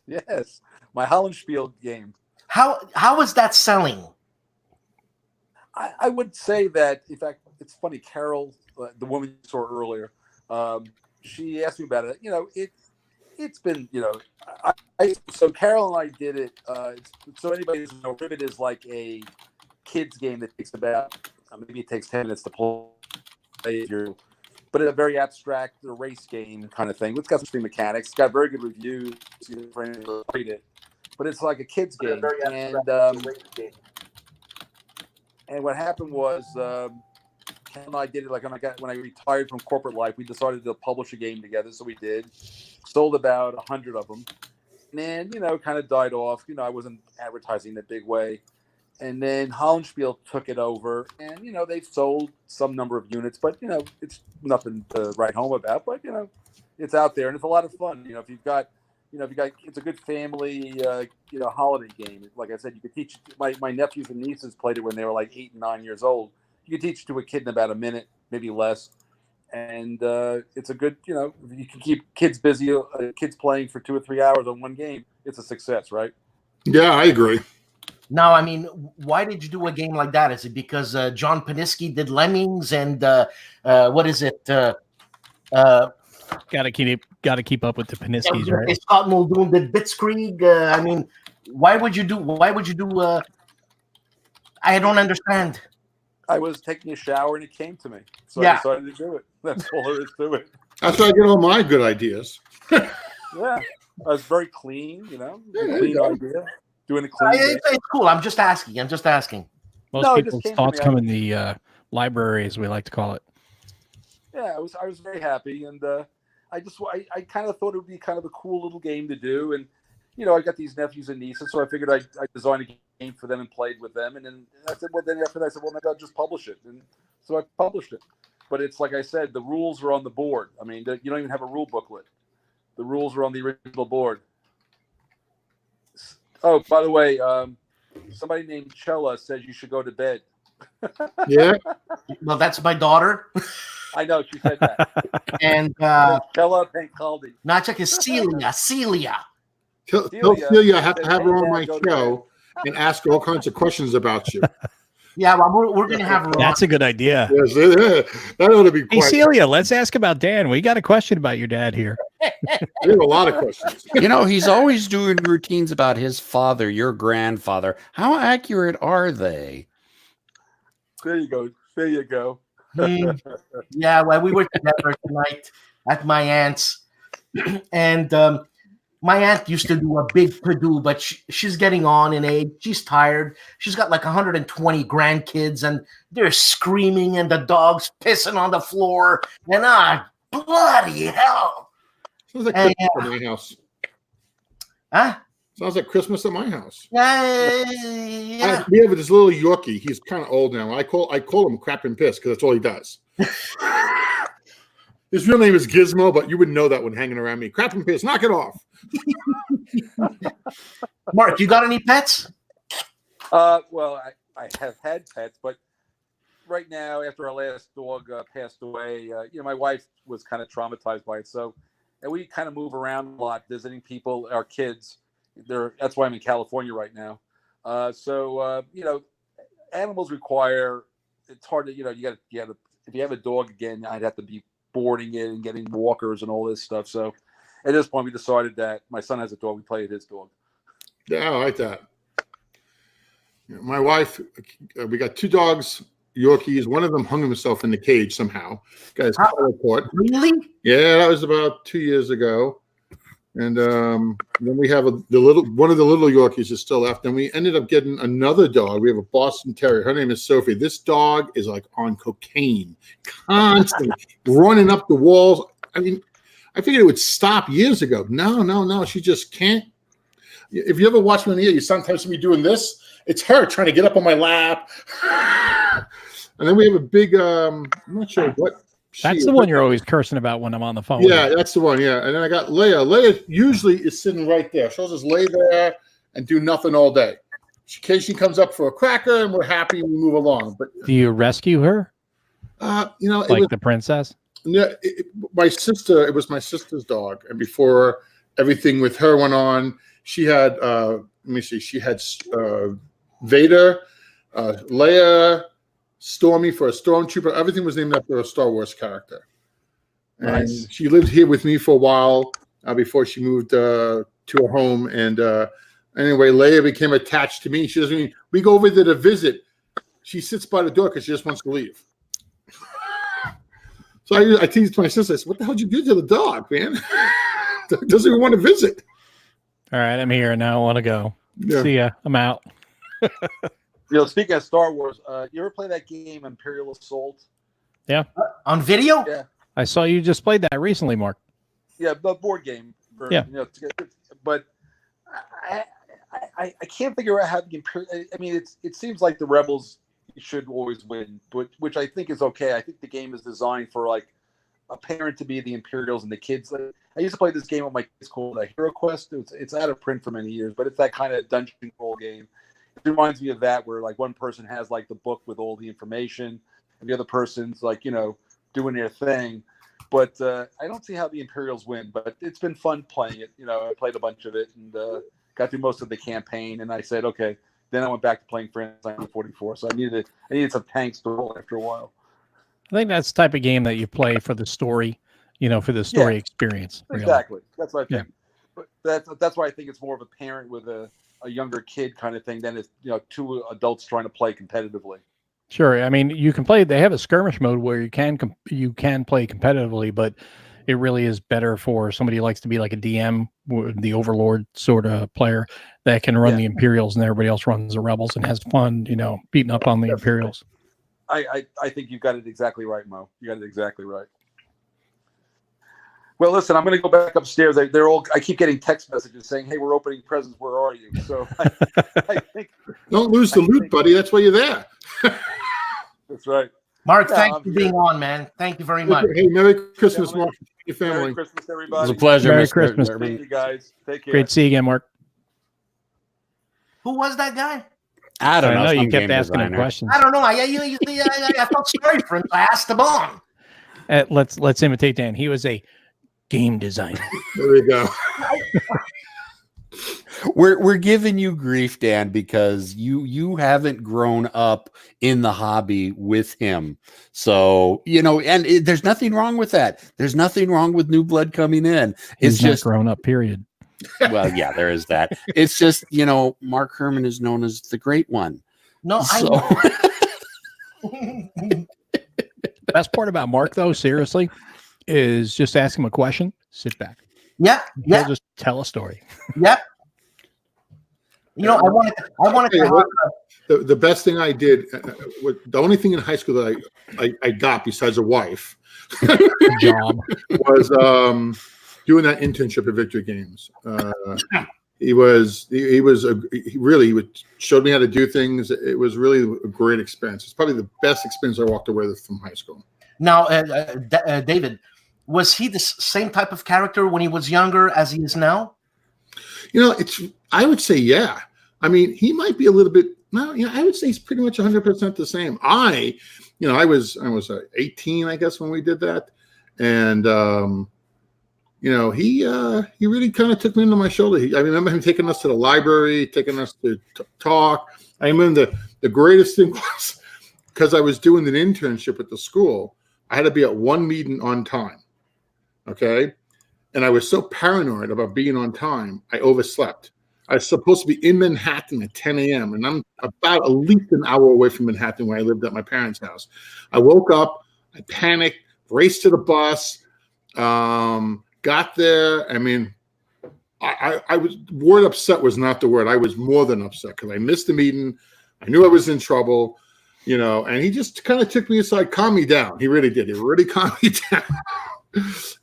yes. My Hollenspiel game. How is that selling? I would say that, in fact, it's funny. Carol, the woman you saw earlier, she asked me about it. It's been, so Carol and I did it. So anybody who doesn't know, Ribbit is like a kids game that takes about, maybe it takes 10 minutes to play through, but it's a very abstract race game kind of thing. It's got some interesting mechanics. It's got very good reviews for anyone to read it, but it's like a kids game. And what happened was, Ken and I did it like when I retired from corporate life. We decided to publish a game together, so we did. Sold about 100 of them, and then kind of died off. I wasn't advertising in a big way, and then Hollenspiel took it over, and they've sold some number of units, but it's nothing to write home about. But it's out there, and it's a lot of fun. If you've got, it's a good family, holiday game. Like I said, you could teach my nephews and nieces played it when they were like 8 and 9 years old. You could teach it to a kid in about a minute, maybe less, and it's a good, if you can keep kids busy, kids playing for 2 or 3 hours on one game, it's a success, right? Yeah, I agree. Now, I mean, why did you do a game like that? Is it because John Paniski did Lemmings and what is it? Got to keep up with the Paniskis, right? Scott Muldoon did Blitzkrieg. I mean, why would you do? I don't understand. I was taking a shower and it came to me, so Yeah. I decided to do it. That's all there is to it. That's where I get all my good ideas. Yeah, I was very clean. there Clean you go. idea. Doing a clean. It's cool. I'm just asking. Most No, it people's just came to thoughts me. come in the library, as we like to call it. Yeah, I was very happy, and I kind of thought it would be kind of a cool little game to do, and I got these nephews and nieces, so I figured I designed a game for them and played with them, and then I said, well, then after that I said, well, maybe I'll just publish it, and so I published it. But it's like I said, the rules are on the board. I mean, you don't even have a rule booklet. The rules are on the original board. Oh, by the way, somebody named Chella says you should go to bed. Yeah. Well, that's my daughter, I know she said that. and Chella Pancaldi. Nachak is Celia. Tell Celia Celia I have to said, have her "Hey, on Dad, my go to show and ask her all kinds of questions about you. Yeah, well, we're gonna have her on. That's a good idea. Yes, that ought to be Hey, quite. Celia, let's ask about Dan. We got a question about your dad here. We have a lot of questions. He's always doing routines about his father, your grandfather. How accurate are they? There you go. There you go. Yeah, well, we were together tonight at my aunt's, and my aunt used to do a big to-do, but she's getting on in age. She's tired. She's got like 120 grandkids, and they're screaming, and the dog's pissing on the floor, and bloody hell. Sounds like Christmas at my house. Huh? Sounds like Christmas at my house. Yeah. We have this little Yorkie. He's kind of old now. I call him Crap and Piss because that's all he does. His real name is Gizmo, but you wouldn't know that when hanging around me. Crap and Piss, knock it off. Mark, you got any pets? Well, I have had pets, but right now, after our last dog passed away, my wife was kind of traumatized by it. So, and we kind of move around a lot, visiting people, our kids. That's why I'm in California right now. Animals require. It's hard to, you got to. If you have a dog again, I'd have to be boarding it and getting walkers and all this stuff. So, at this point, we decided that my son has a dog. We play with his dog. Yeah, I like that. My wife, we got 2 dogs, Yorkies. One of them hung himself in the cage somehow. Got his collar report. Really? Yeah, that was about 2 years ago. And then we have one of the little Yorkies is still left. And we ended up getting another dog. We have a Boston Terrier. Her name is Sophie. This dog is like on cocaine, constantly running up the walls. I mean, I figured it would stop years ago. No. She just can't. If you ever watch me on the air, you sometimes see me doing this. It's her trying to get up on my lap. And then we have a big, I'm not sure what. That's the one you're always cursing about when I'm on the phone. Yeah, that's the one. Yeah. And then I got Leia. Leia usually is sitting right there. She'll just lay there and do nothing all day. Occasionally comes up for a cracker and we're happy and we move along. But do you rescue her? Like the princess? Yeah, it was my sister's dog. And before everything with her went on, she had, she had Vader, Leia, Stormy for a stormtrooper. Everything was named after a Star Wars character. And Nice. she lived here with me for a while before she moved to her home. And anyway, Leia became attached to me. She doesn't even, we go over there to visit. She sits by the door because she just wants to leave. So I teased my sister. I said, "What the hell did you do to the dog, man? Doesn't even want to visit." All right, I'm here. Now I want to go. Yeah. See ya. I'm out. Speaking of Star Wars, you ever play that game Imperial Assault? On video? Yeah. I saw you just played that recently, Mark. Yeah, the board game. Yeah. But I can't figure out how the Imperial. I mean, it seems like the Rebels should always win, but which I think is okay. I think the game is designed for like a parent to be the Imperials and the kids. Like, I used to play this game with my kids called Hero Quest. It's out of print for many years, but it's that kind of dungeon crawl game. It reminds me of that, where like one person has like the book with all the information, and the other person's like doing their thing. But I don't see how the Imperials win. But it's been fun playing it. I played a bunch of it and got through most of the campaign. And I said, okay. Then I went back to playing Friends 44. So I needed some tanks to roll after a while. I think that's the type of game that you play for the story, for the story experience. Really. Exactly. That's what I think. Yeah. But that's why I think it's more of a parent with a younger kid kind of thing than it's two adults trying to play competitively. Sure. I mean, you can play. They have a skirmish mode where you can play competitively, but it really is better for somebody who likes to be like a DM, the Overlord sort of player that can run the Imperials and everybody else runs the Rebels and has fun, beating up on the Imperials. I think you've got it exactly right, Mo. You got it exactly right. Well, listen, I'm going to go back upstairs. I keep getting text messages saying, "Hey, we're opening presents. Where are you?" So I think don't lose the loot, buddy. That's why you're there. That's right. Mark, thanks for being on, man. Thank you very much. Hey, Merry Christmas, Mark. Your family. Merry Christmas, everybody. It was a pleasure. Merry Christmas. Thank you, guys. Take care. Great to see you again, Mark. Who was that guy? I don't know. You kept asking him questions. I don't know. I felt sorry for him. I asked him on. Let's imitate Dan. He was a game designer. There we go. We're giving you grief, Dan, because you haven't grown up in the hobby with him. So, and there's nothing wrong with that. There's nothing wrong with new blood coming in. It's just grown up, period. Well, yeah, there is that. It's just, Mark Herman is known as the Great One. No, so. Best part about Mark, though, seriously, is just ask him a question, sit back. Yeah. He'll just tell a story. Yeah. I wanted to. The best thing I did, the only thing in high school that I got besides a wife, job, was doing that internship at Victory Games. He really showed me how to do things. It was really a great experience. It's probably the best experience I walked away with from high school. Now, David, was he the same type of character when he was younger as he is now? I would say, yeah. I mean, he might be a little bit. No, I would say he's pretty much 100% the same. I was 18, I guess, when we did that, and he really kind of took me into my shoulder. I remember him taking us to the library, taking us to talk. I remember the greatest thing was because I was doing an internship at the school, I had to be at one meeting on time. Okay. And I was so paranoid about being on time, I overslept. I was supposed to be in Manhattan at 10 a.m. and I'm about at least an hour away from Manhattan where I lived at my parents' house. I woke up, I panicked, raced to the bus, got there. I mean, I was word upset was not the word. I was more than upset because I missed the meeting. I knew I was in trouble, and he just kind of took me aside, calmed me down. He really did. He really calmed me down.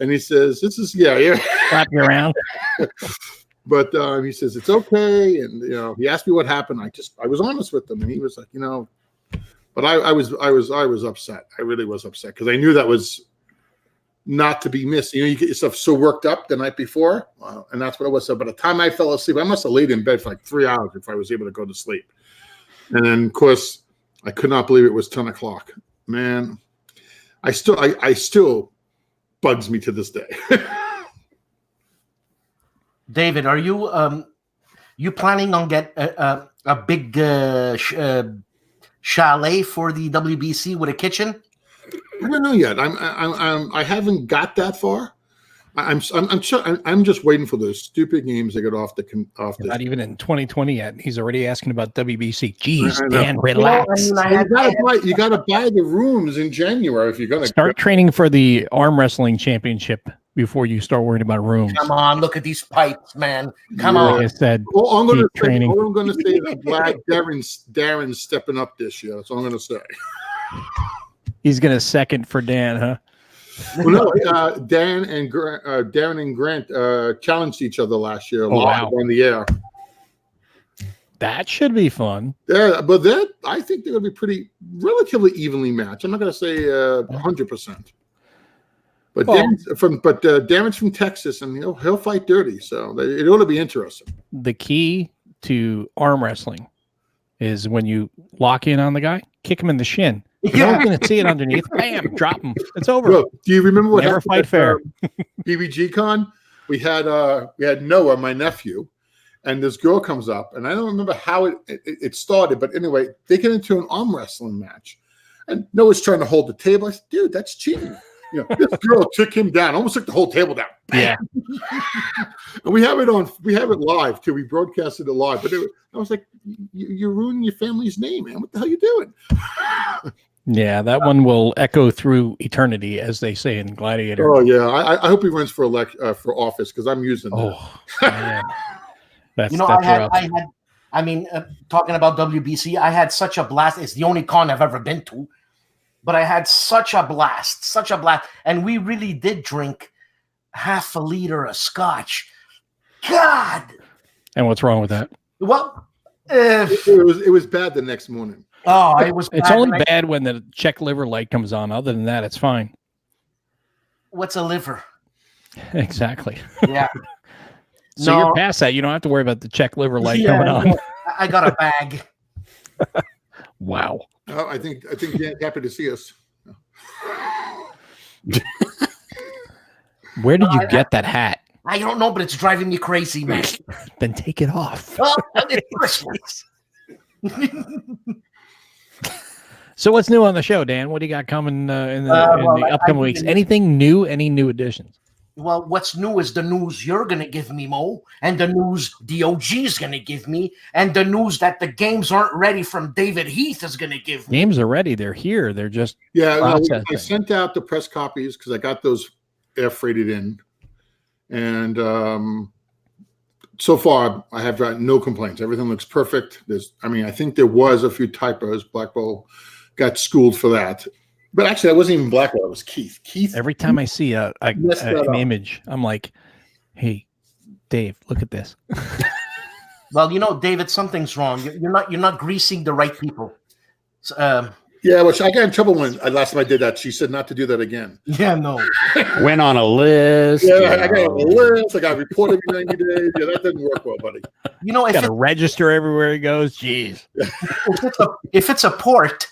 And he says, "This is slap you around." But he says it's okay, and he asked me what happened. I was honest with him, and he was like, but I was upset. I really was upset because I knew that was not to be missed. You get yourself so worked up the night before, and that's what it was. So by the time I fell asleep, I must have laid in bed for like 3 hours if I was able to go to sleep. And then, of course, I could not believe it was 10 o'clock. Man, I still bugs me to this day. David, are you planning on get a big chalet for the WBC with a kitchen? I don't know yet. I haven't got that far. I'm just waiting for those stupid games that get off the. Not even in 2020 yet. He's already asking about WBC. Jeez, Dan, relax. You got to buy the rooms in January if you're going to start training for the arm wrestling championship before you start worrying about rooms. Come on, look at these pipes, man. Come on. Like I said, all I'm going to say is I'm glad Darren's stepping up this year. That's all I'm going to say. He's going to second for Dan, huh? Well, no, Darren and Grant challenged each other last year live on the air. That should be fun. Yeah, but that I think they're going to be pretty relatively evenly matched. I'm not going to say 100%. But Damage from Texas, and he'll fight dirty, so it ought to be interesting. The key to arm wrestling is when you lock in on the guy, kick him in the shin. You're not going to see it underneath. Bam, drop him. It's over. Look, do you remember what Never fight fair? BBG Con? We had Noah, my nephew, and this girl comes up, and I don't remember how it started, but anyway, they get into an arm wrestling match, and Noah's trying to hold the table. I said, dude, that's cheating. This girl took him down, almost took the whole table down. Yeah. And we have it live too. We broadcasted it live, but I was like, you're ruining your family's name, man. What the hell are you doing? Yeah, that one will echo through eternity, as they say in Gladiator. Oh yeah, I hope he runs for office because I'm using that. Oh, man. That's rough. Talking about WBC, I had such a blast. It's the only con I've ever been to. But I had such a blast. And we really did drink half a liter of scotch. God. And what's wrong with that? Well, it was bad the next morning. Oh, it was bad. It's only bad when the check liver light comes on. Other than that, it's fine. What's a liver? Exactly. Yeah. So you're past that. You don't have to worry about the check liver light coming on. I got a bag. Wow. Oh, I think Dan's happy to see us. Where did you get that hat? I don't know, but it's driving me crazy, man. Then take it off. Oh, it's Christmas. So what's new on the show, Dan? What do you got coming in the upcoming weeks? Anything new? Any new additions? Well, what's new is the news you're going to give me, Mo, and the news the OG's going to give me, and the news that the games aren't ready from David Heath is going to give me. Games are ready. They're here. They're just I sent out the press copies because I got those air freighted in. And so far, I have got no complaints. Everything looks perfect. I think there was a few typos. Black Bull got schooled for that. But actually, that wasn't even Blackwell. It was Keith. Every time I see an image, I'm like, "Hey, Dave, look at this." Well, David, something's wrong. You're not greasing the right people. Yeah, which I got in trouble when last time I did that. She said not to do that again. Yeah, no. Went on a list. Yeah, I got on a list. I got reported every 90 days. Yeah, that didn't work well, buddy. Got to register everywhere he goes. Jeez. If it's a port,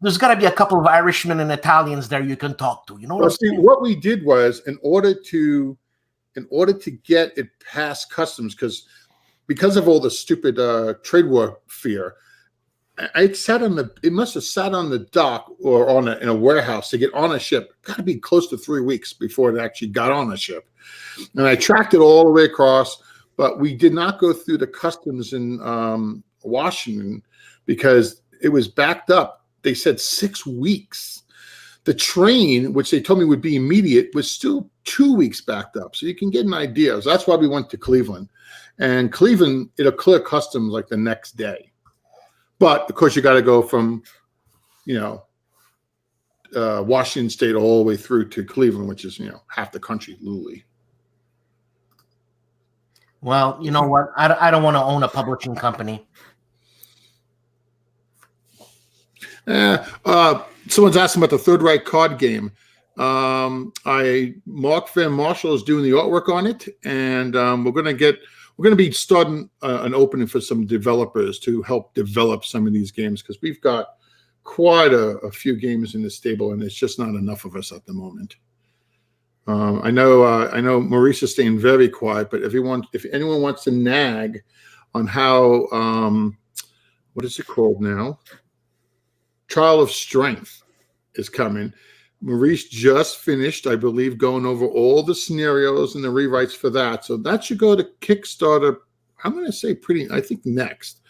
there's got to be a couple of Irishmen and Italians there you can talk to. What we did was in order to get it past customs, because of all the stupid trade war fear, it must have sat on the dock or in a warehouse to get on a ship. Got to be close to 3 weeks before it actually got on a ship. And I tracked it all the way across, but we did not go through the customs in Washington because it was backed up. They said 6 weeks. The train, which they told me would be immediate, was still 2 weeks backed up. So you can get an idea. So that's why we went to Cleveland. And Cleveland, it'll clear customs like the next day. But, of course, you got to go from, Washington State all the way through to Cleveland, which is, half the country, literally. Well, you know what? I don't want to own a publishing company. Someone's asking about the Third Reich card game. Mark Van Marshall is doing the artwork on it, and we're going to be starting an opening for some developers to help develop some of these games because we've got quite a few games in the stable, and it's just not enough of us at the moment. I know Maurice is staying very quiet, but if anyone wants to nag on how what is it called now? Trial of Strength is coming. Maurice just finished, I believe, going over all the scenarios and the rewrites for that. So that should go to Kickstarter, I'm going to say I think next.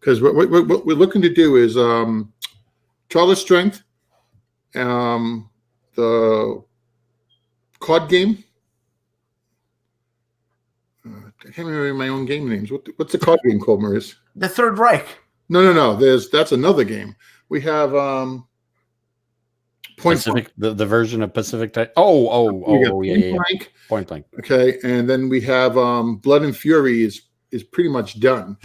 Because what we're looking to do is Trial of Strength, the card game. I can't remember my own game names. What's the card game called, Maurice? The Third Reich. No. That's another game. We have Point Pacific, Blank. The version of Pacific Type. Yeah. Point Blank. Okay, and then we have Blood and Fury is pretty much done.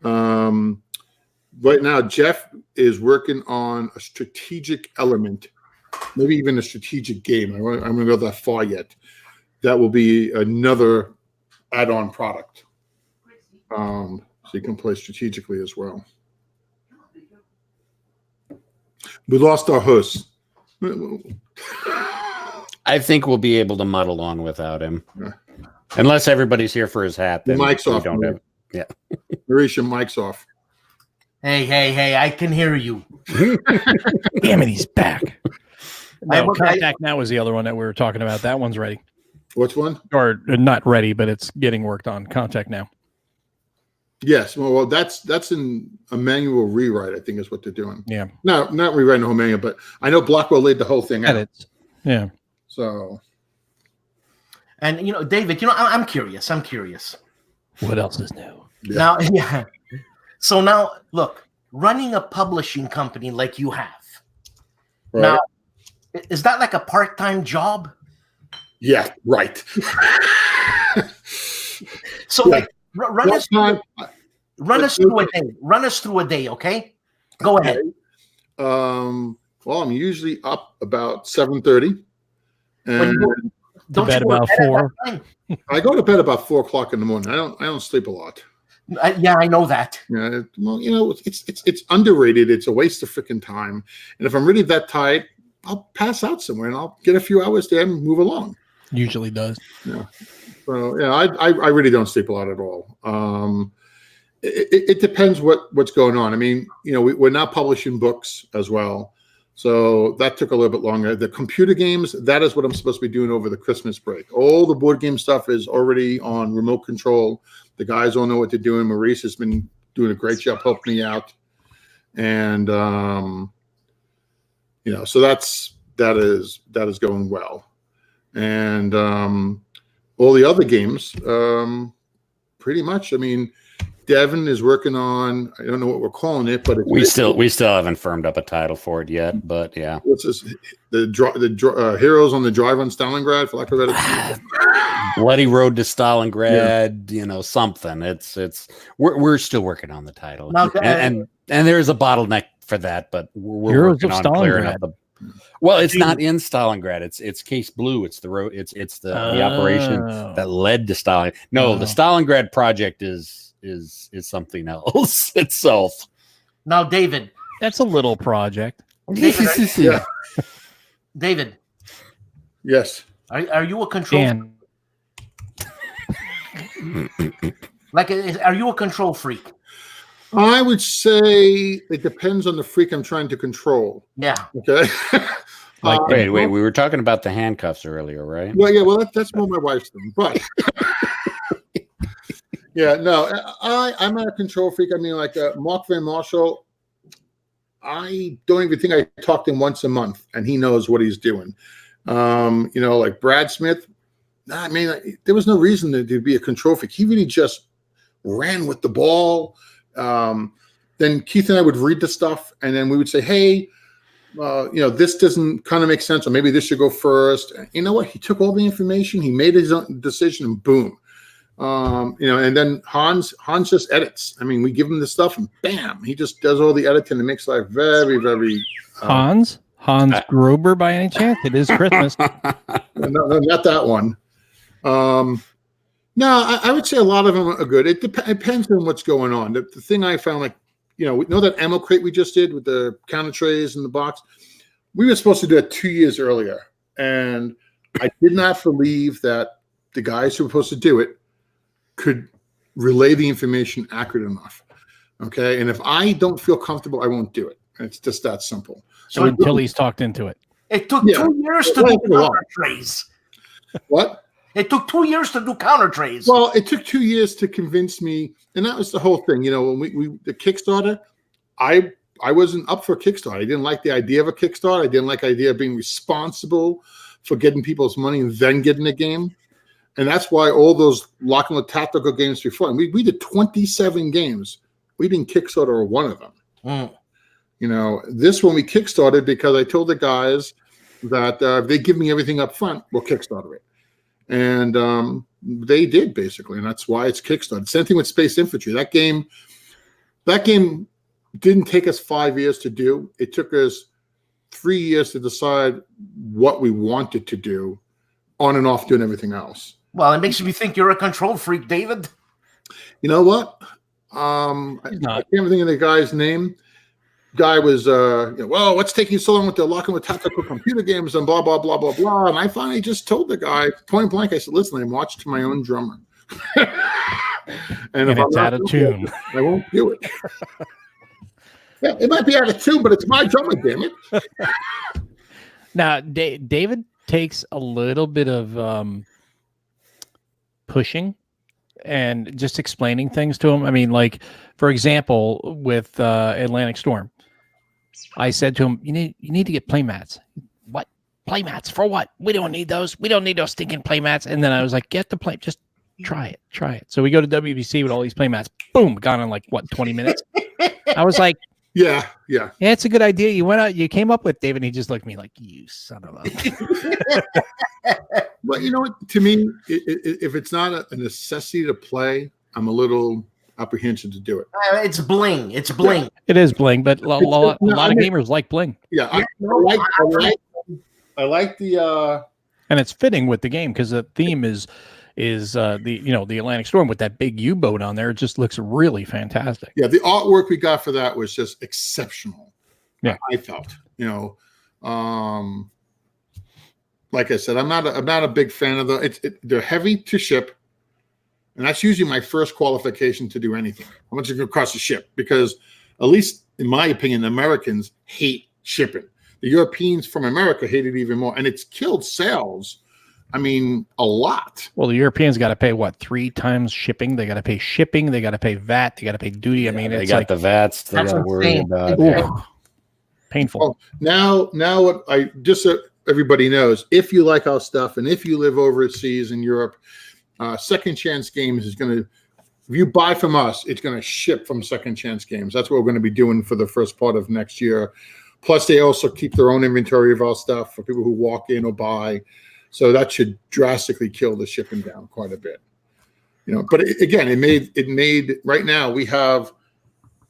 Right now, Jeff is working on a strategic element, maybe even a strategic game. I'm going to go that far yet. That will be another add-on product. So you can play strategically as well. We lost our host. I think we'll be able to muddle along without him. Yeah. Unless everybody's here for his hat. The Then mic's we off. don't have, yeah. Maurice, your mic's off. Hey, I can hear you. Damn it, he's back. No, I- Contact Now was the other one that we were talking about. That one's ready. Which one? Or not ready, but it's getting worked on. Contact Now. Yes. Well, that's in a manual rewrite, I think is what they're doing. Yeah. No, not rewriting the whole manual, but I know Blackwell laid the whole thing out. Edits. Yeah. So. And David, I'm curious. What else is new? Yeah. Now, yeah. So now, look, running a publishing company like you have. Right. Now, is that like a part-time job? Yeah. Right. So, Yeah. like, run us through a day. Run us through a day, okay? Go ahead. Well, I'm usually up about 7:30, and Don't bed you go to about bed at 4. that time? I go to bed about 4:00 in the morning. I don't sleep a lot. Yeah, I know that. Yeah. Well, it's underrated. It's a waste of freaking time. And if I'm really that tired, I'll pass out somewhere and I'll get a few hours there and move along. Usually does. Yeah. So yeah, I really don't sleep a lot at all. It depends what's going on. I mean, we're now publishing books as well, so that took a little bit longer. The computer games, that is what I'm supposed to be doing over the Christmas break. All the board game stuff is already on remote control. The guys all know what they're doing. Maurice has been doing a great job helping me out, and so that is going well, and all the other games, pretty much. I mean, Devin is working on, I don't know what we're calling it, but We still haven't firmed up a title for it yet, but yeah. What's this? The Heroes on the Drive on Stalingrad, for lack of a better. Bloody Road to Stalingrad, something. It's we're still working on the title, Now, and there's a bottleneck for that, but we're Heroes working of on clearing Stalingrad. up the. Well, it's not in Stalingrad. It's Case Blue. It's the road. It's the operation that led to Stalin. No, the Stalingrad project is something else itself. Now, David. That's a little project. Yeah. David, Yes. are you a control? Dan. Are you a control freak? I would say it depends on the freak I'm trying to control. Yeah. Okay. Wait, we were talking about the handcuffs earlier, right? Well, yeah. Well, that's more my wife's thing, but yeah, no, I'm not a control freak. I mean, like Mark Van Marshall, I don't even think I talk to him once a month, and he knows what he's doing. Like Brad Smith, I mean, there was no reason to be a control freak. He really just ran with the ball. Then Keith and I would read the stuff, and then we would say, hey, this doesn't kind of make sense, or maybe this should go first. You know what? He took all the information, he made his own decision, and boom. And then Hans just edits. I mean, we give him the stuff, and bam, he just does all the editing and makes life very, very. Hans Gruber, by any chance? It is Christmas. No, not that one. No, I would say a lot of them are good. It depends on what's going on. The thing I found, like, we know that ammo crate we just did with the counter trays in the box. We were supposed to do it 2 years earlier, and I did not believe that the guys who were supposed to do it could relay the information accurate enough. Okay, and if I don't feel comfortable, I won't do it. It's just that simple. So until he's talked into it. It took 2 years to do counter trays. What? It took 2 years to do counter trays. Well, it took 2 years to convince me, and that was the whole thing. When we the Kickstarter, I wasn't up for Kickstarter. I didn't like the idea of a Kickstarter. I didn't like the idea of being responsible for getting people's money and then getting a game. And that's why all those Lock and Load tactical games before, and we did 27 games. We didn't Kickstarter one of them. This one we Kickstarted because I told the guys that if they give me everything up front, we'll Kickstarter it. And they did, basically, and that's why it's Kickstarted. Same thing with Space Infantry. That game, that game didn't take us 5 years to do. It took us 3 years to decide what we wanted to do, on and off doing everything else. Well, it makes me think you're a control freak, David. You know what? I can't even think of the guy's name. Guy was, well, what's taking so long with the locking with tactical computer games and blah, blah, blah, blah, blah. And I finally just told the guy point blank, I said, listen, I watched my own drummer. and if it's out of tune. I won't do it. Yeah, it might be out of tune, but it's my drummer, damn it. Now, David takes a little bit of pushing and just explaining things to him. I mean, like, for example, with Atlantic Storm, I said to him, you need to get play mats. What? Play mats for what? We don't need those. We don't need those stinking play mats. And then I was like, get the play, just try it. So we go to WBC with all these play mats. Boom, gone in like, 20 minutes? I was like, Yeah, it's a good idea. You went out, you came up with, David, and he just looked at me like, you son of a. Well, you know what? To me, if it's not a necessity to play, I'm a little apprehensive to do it. It's bling. It's bling. Yeah. It is bling, but a lot of gamers like bling. Yeah, I like the and it's fitting with the game because the theme is the Atlantic Storm with that big U-boat on there. It just looks really fantastic. Yeah, the artwork we got for that was just exceptional. Yeah, I felt, like I said, I'm not a big fan of they're heavy to ship, and that's usually my first qualification to do anything. How much it going to cost to ship? Because at least in my opinion, Americans hate shipping. The Europeans from America hate it even more, and it's killed sales. I mean, a lot. Well, the Europeans got to pay 3 times shipping. They got to pay shipping. They got to pay VAT. They got to pay duty. I mean, they it's got like the VATs. They got to worry about. Painful. Well, now what I just so everybody knows, if you like our stuff and if you live overseas in Europe, Second Chance Games is going to. If you buy from us, it's going to ship from Second Chance Games. That's what we're going to be doing for the first part of next year. Plus, they also keep their own inventory of our stuff for people who walk in or buy. So that should drastically kill the shipping down quite a bit, But it made right now we have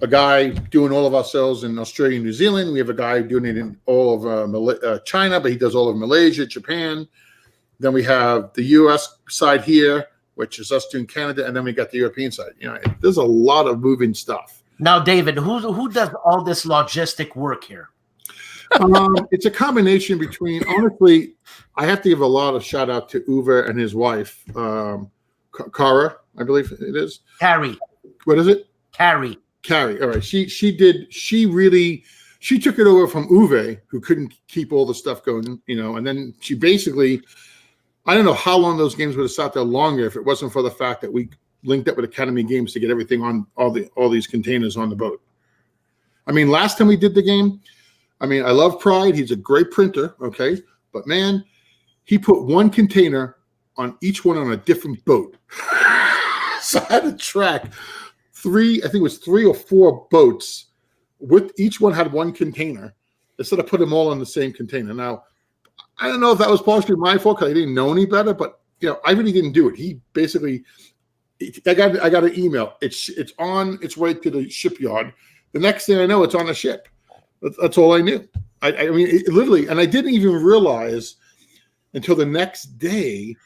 a guy doing all of our sales in Australia and New Zealand. We have a guy doing it in all of China, but he does all of Malaysia, Japan. Then we have the U.S. side here, which is us doing Canada, and then we got the European side. There's a lot of moving stuff. Now, David, who does all this logistic work here? It's a combination between, honestly, I have to give a lot of shout out to Uwe and his wife, Cara, I believe it is. Carrie. What is it? Carrie. All right. She took it over from Uwe, who couldn't keep all the stuff going, and then she basically, I don't know how long those games would have sat there longer if it wasn't for the fact that we linked up with Academy Games to get everything on all these containers on the boat. I mean, last time we did the game, I love Pride. He's a great printer, okay? But, man, he put one container on each one on a different boat. So I had to track 3 or 4 boats. With each one had one container instead of put them all on the same container. Now, I don't know if that was partially my fault because I didn't know any better, but, I really didn't do it. He basically – I got an email. It's on its way to the shipyard. The next thing I know, it's on a ship. That's all I knew. I mean, it literally, and I didn't even realize until the next day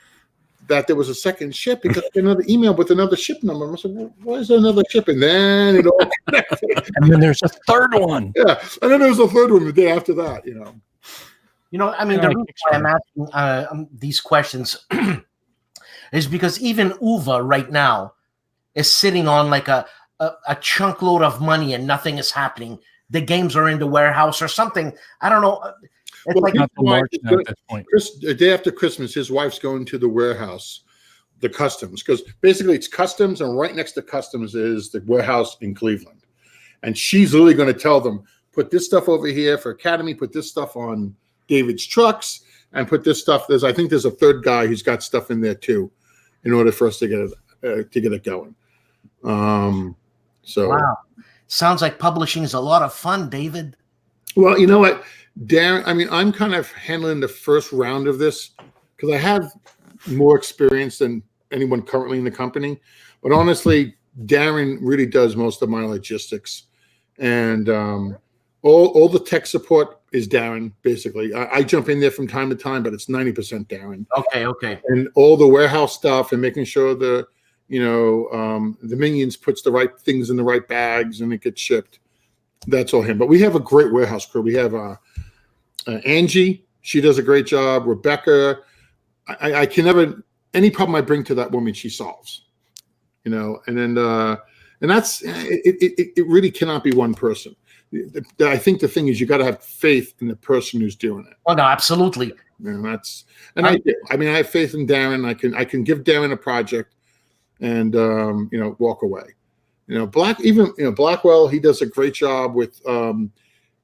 that there was a second ship because another email with another ship number. I said, well, why is there another ship? And then it all connected. And then there's a third one. Yeah, and then there was a third one the day after that. The reason why I'm asking these questions is because even Uwe right now is sitting on like a chunk load of money and nothing is happening. The games are in the warehouse or something. I don't know. It's like not the March at this point. The day after Christmas, his wife's going to the warehouse, the customs, because basically it's customs, and right next to customs is the warehouse in Cleveland. And she's literally going to tell them, put this stuff over here for Academy, put this stuff on David's trucks, and put this stuff. I think there's a third guy who's got stuff in there too, in order for us to get it going. Wow. Sounds like publishing is a lot of fun, David. Well, you know what, Darren, I'm kind of handling the first round of this because I have more experience than anyone currently in the company. But honestly, Darren really does most of my logistics, and all the tech support is Darren. Basically, I jump in there from time to time, but it's 90% Darren. Okay. And all the warehouse stuff and making sure the Minions puts the right things in the right bags and it gets shipped. That's all him. But we have a great warehouse crew. We have Angie. She does a great job. Rebecca. I can never, any problem I bring to that woman, she solves. And that's it really cannot be one person. I think the thing is you got to have faith in the person who's doing it. Oh no, absolutely. I do. I mean, I have faith in Darren. I can give Darren a project and walk away. Blackwell, he does a great job with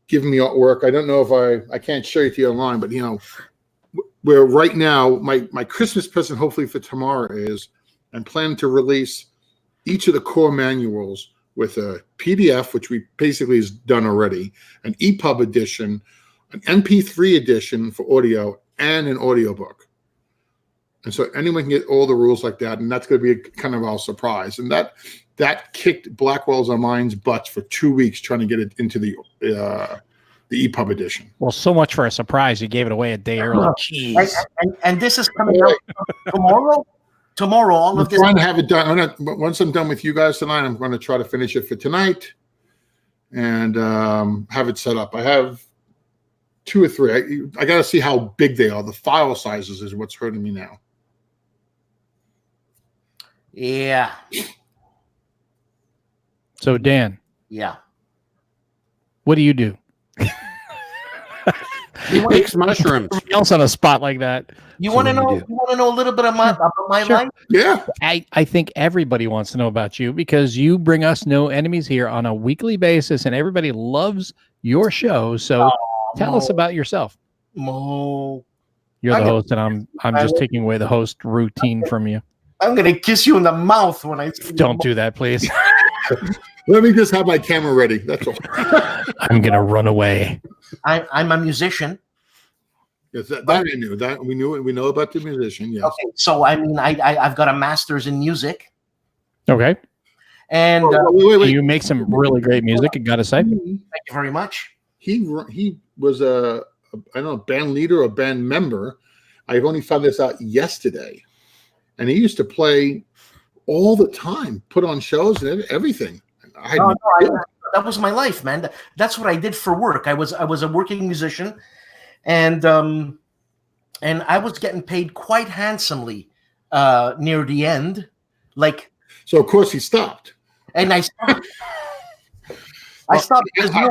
giving me artwork. I don't know if I can't show it to you online, but where right now my Christmas present hopefully for tomorrow is I'm planning to release each of the core manuals with a PDF, which we basically is done already, an EPUB edition, an MP3 edition for audio, and an audiobook. And so anyone can get all the rules like that, and that's going to be kind of our surprise. And that kicked Blackwell's and mine's butts for 2 weeks trying to get it into the EPUB edition. Well, so much for a surprise. You gave it away a day early. Jeez. And this is coming out tomorrow. Tomorrow, all of this. I'm trying to have it done. Once I'm done with you guys tonight, I'm going to try to finish it for tonight and have it set up. I have 2 or 3. I got to see how big they are. The file sizes is what's hurting me now. Yeah. So, Dan. Yeah. What do you do? He makes mushrooms. Somebody else on a spot like that. You want to know? You want to know a little bit about my life? Yeah. I think everybody wants to know about you because you bring us No Enemies here on a weekly basis, and everybody loves your show. So tell us about yourself. Mo. You're the host, and I'm just taking away the host routine from you. I'm gonna kiss you in the mouth when I don't do that, please. Let me just have my camera ready. That's all. I'm gonna run away. I'm a musician. Yes, that I knew. That we knew. We know about the musician. Yes. Okay, so I mean, I've got a master's in music. Okay. And wait. You make some really great music. I gotta say. Thank you very much. He was a band leader or band member. I've only found this out yesterday, and he used to play all the time, put on shows and everything. That was my life, man. That's what I did for work. I was a working musician, and I was getting paid quite handsomely near the end. So of course he stopped. And I stopped. I stopped because I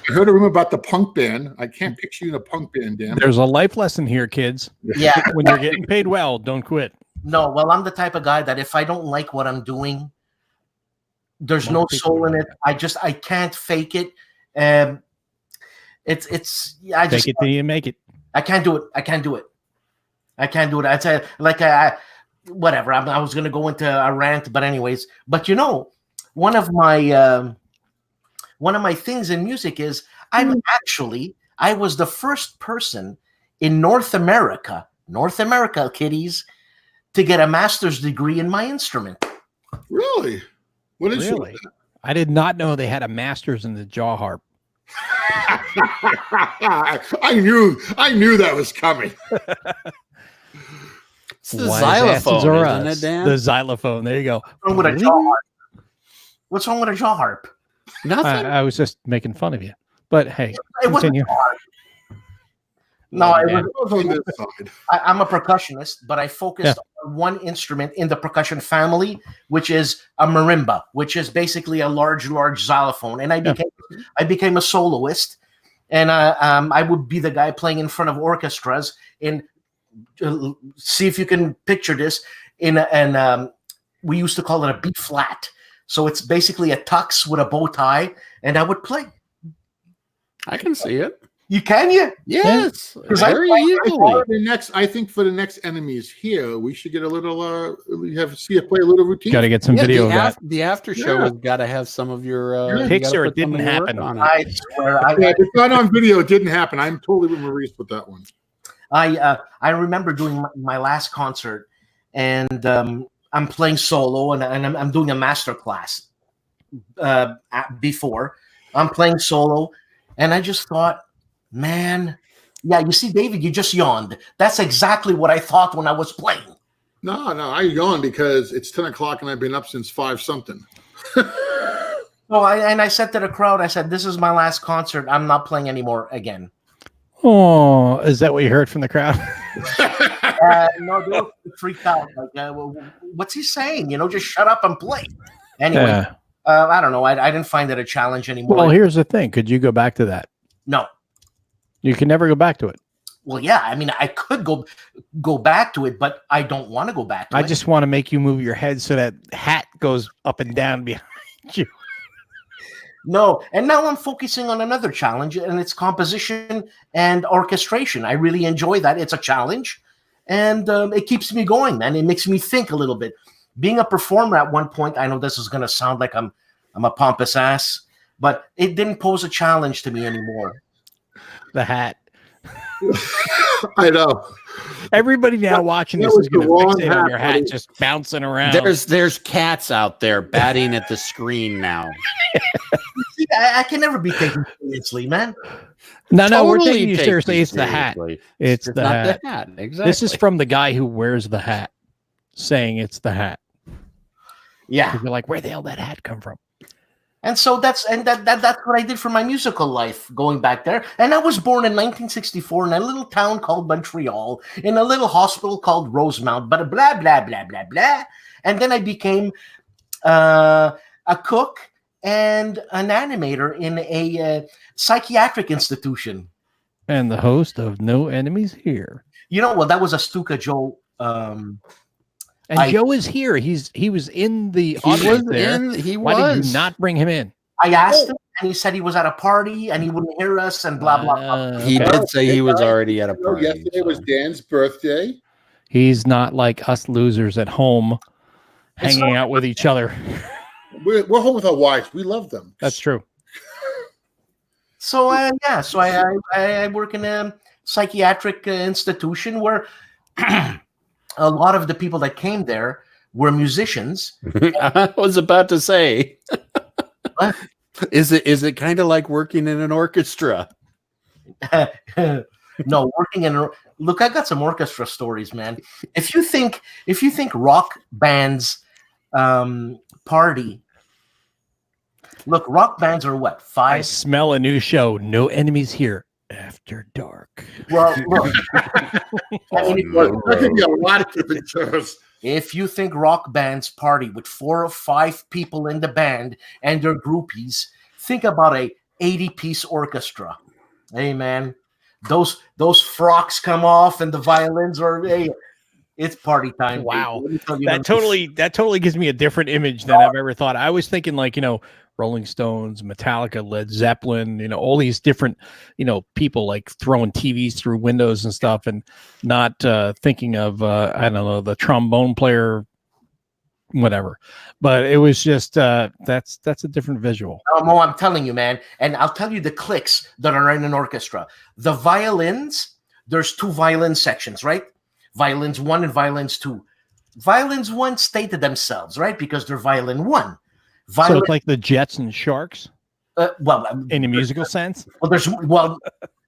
heard a rumor about the punk band. I can't picture you in a punk band, Dan. There's a life lesson here, kids. Yeah. When you're getting paid well, don't quit. No, well, I'm the type of guy that if I don't like what I'm doing, there's no soul in it. I can't fake it. Fake it till you make it. I can't do it. I can't do it. I'd say whatever. I was going to go into a rant, but anyways. But one of my things in music is I was the first person in North America, kiddies, to get a master's degree in my instrument. Really? What is really? I did not know they had a master's in the jaw harp. I knew that was coming. It's the xylophone, isn't it, Dan? The xylophone. There you go. What's wrong with a jaw harp? Nothing. I was just making fun of you. But hey, continue. No, it was on this side. I'm a percussionist, but I focused on one instrument in the percussion family, which is a marimba, which is basically a large xylophone. And I became a soloist, and I would be the guy playing in front of orchestras. And see if you can picture this. We used to call it a B flat. So it's basically a tux with a bow tie, and I would play. I can see it. You can, Yes, very easily. I think for the next enemies here, we should get a little. See you play a little routine. Got to get some video of that. The after show has got to have some of your picture. It didn't happen. I swear, it's not on video. It didn't happen. I'm totally with Maurice with that one. I remember doing my last concert, and I'm playing solo and I'm doing a master class before. I'm playing solo, and I just thought, man, yeah, you see, David, you just yawned. That's exactly what I thought when I was playing. No, I yawn because it's 10 o'clock and I've been up since 5 something. So I said to the crowd, I said, this is my last concert. I'm not playing anymore again. Oh, is that what you heard from the crowd? No, they were freaked out. Like, well, what's he saying? Just shut up and play. Anyway, Yeah. I don't know. I didn't find it a challenge anymore. Well, here's the thing. Could you go back to that? No. You can never go back to it. Well, yeah. I mean, I could go back to it, but I don't want to go back to it. I just want to make you move your head so that hat goes up and down behind you. No, and now I'm focusing on another challenge, and it's composition and orchestration. I really enjoy that. It's a challenge, and it keeps me going, man. It makes me think a little bit. Being a performer at one point, I know this is going to sound like I'm a pompous ass, but it didn't pose a challenge to me anymore. The hat. I know. Everybody now watching this is going to fixate on your hat just bouncing around. There's cats out there batting at the screen now. See, I can never be taken seriously, man. No, we're Totally taking you take seriously. you It's the hat. seriously. It's It's the not hat. the hat. Exactly. This is from the guy who wears the hat, saying it's the hat. Yeah. You're like, where the hell did that hat come from? And so that's what I did for my musical life going back there. And I was born in 1964 in a little town called Montreal, in a little hospital called Rosemount, but blah, blah, blah, blah, blah. And then I became a cook and an animator in a psychiatric institution. And the host of No Enemies Here. Well, that was a Stuka Joe. And Joe is here. He was in the audience there. Why did you not bring him in? I asked him, and he said he was at a party and he wouldn't hear us and blah, blah, blah. He did say he was already at a party. Yesterday was Dan's birthday. He's not like us losers at home hanging out with each other. We're home with our wives. We love them. That's true. So, I work in a psychiatric institution where a lot of the people that came there were musicians. I was about to say, What? Is it kind of like working in an orchestra? No, working in look, I got some orchestra stories, man. If you think rock bands party, look, rock bands are what, I 5? smell a new show. No Enemies Here after dark. Well, look, I mean, There could be a lot of different shows. if you think rock bands party with 4 or 5 people in the band and their groupies, think about a 80-piece orchestra. Hey, man, those frocks come off and the violins are. Hey, it's party time. Wow, baby. that totally gives me a different image than I've ever thought. I was thinking like Rolling Stones, Metallica, Led Zeppelin, all these different, people like throwing TVs through windows and stuff, and not thinking of, I don't know, the trombone player, whatever. But it was just, that's a different visual. Mo, I'm telling you, man. And I'll tell you the clicks that are in an orchestra. The violins, there's 2 violin sections, right? Violins 1 and violins 2. Violins 1 stay to themselves, right? Because they're violin 1. So it's like the Jets and Sharks well, in a musical sense?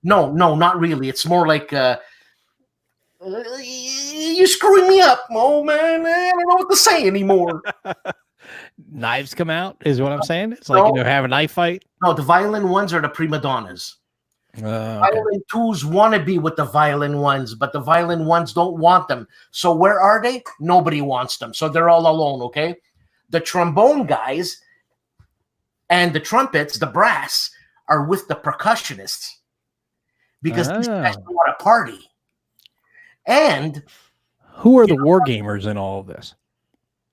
No, not really. It's more like you're screwing me up, Mo, man. I don't know what to say anymore. Knives come out is what I'm saying. It's like, have a knife fight. No, the violin 1s are the prima donnas. Okay. Violin 2s want to be with the violin 1s, but the violin 1s don't want them. So where are they? Nobody wants them. So they're all alone, okay? The trombone guys and the trumpets, the brass, are with the percussionists because these guys don't want to party. And who are the war gamers in all of this?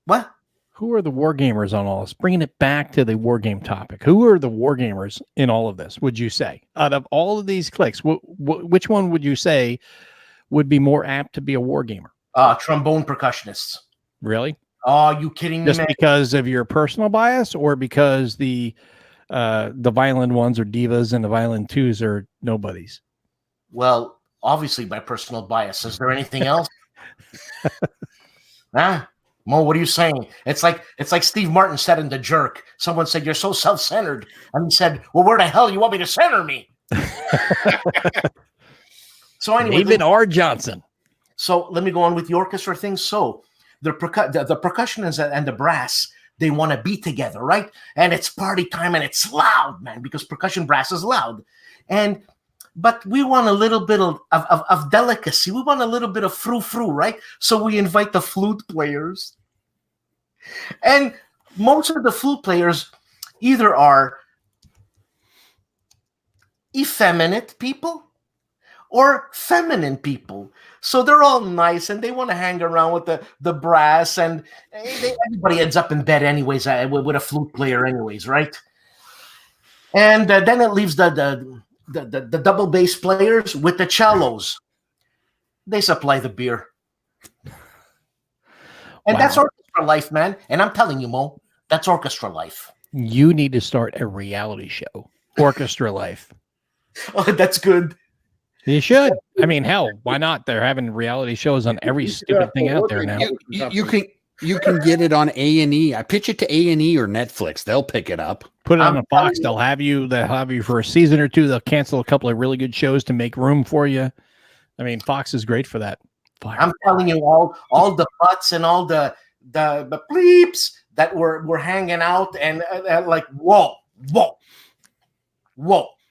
What? Who are the war gamers on all this? Bringing it back to the war game topic. Who are the war gamers in all of this, would you say? Out of all of these clicks, which one would you say would be more apt to be a war gamer? Trombone percussionists. Really? Oh, you kidding me, Just man? because of your personal bias, or because the violin 1s are divas and the violin 2s are nobodies? Well, obviously my personal bias. Is there anything else? Mo, what are you saying? It's like Steve Martin said in The Jerk. Someone said, "You're so self-centered," and he said, "Well, where the hell you want me to center me?" So anyway, David R. Johnson. So let me go on with the orchestra thing. So the percussionists and the brass, they want to be together, right? And it's party time and it's loud, man, because percussion brass is loud. But we want a little bit of delicacy. We want a little bit of frou-frou, right? So we invite the flute players. And most of the flute players either are effeminate people or feminine people. So they're all nice and they want to hang around with the brass, and everybody ends up in bed anyways with a flute player anyways, right? And then it leaves the double bass players with the cellos. They supply the beer. And Wow. that's orchestra life, man. And I'm telling you, Mo, that's orchestra life. You need to start a reality show, Orchestra Life. Oh, that's good. You should. I mean, hell, why not? They're having reality shows on every stupid thing out there now. You can get it on A&E. I pitch it to A&E or Netflix. They'll pick it up. Put it on a Fox. They'll have you for a season or two. They'll cancel a couple of really good shows to make room for you. I mean, Fox is great for that. I'm telling you, all the butts and all the bleeps that were hanging out and like whoa.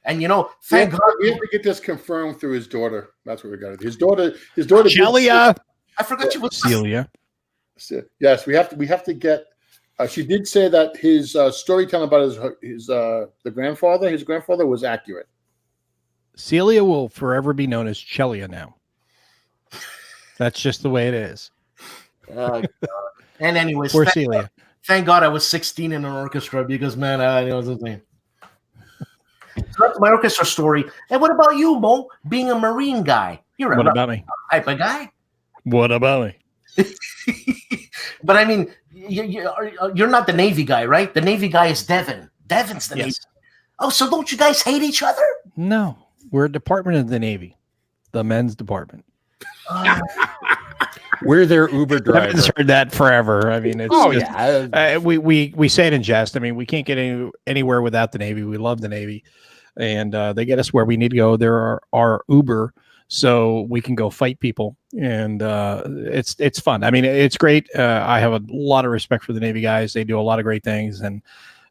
And thank God we have to get this confirmed through his daughter. That's what we got. His daughter. Celia. I forgot you was Celia. Yes, we have to get. She did say that his storytelling about his grandfather was accurate. Celia will forever be known as Celia now. That's just the way it is. And anyways, Poor Celia. Thank God I was 16 in an orchestra because, man, I know something. So that's my orchestra story. And what about you, Mo? Being a Marine guy, you're What about me? type of guy. What about me? But I mean, you're not the Navy guy, right? The Navy guy is Devin. Devin's the Navy. Oh, so don't you guys hate each other? No, we're a department of the Navy, the men's department. We're their Uber driver. I've heard that forever. I mean, it's we say it in jest. I mean, we can't get anywhere without the Navy. We love the Navy, and they get us where we need to go. They're our Uber, so we can go fight people, and it's fun. I mean, it's great. I have a lot of respect for the Navy guys. They do a lot of great things, and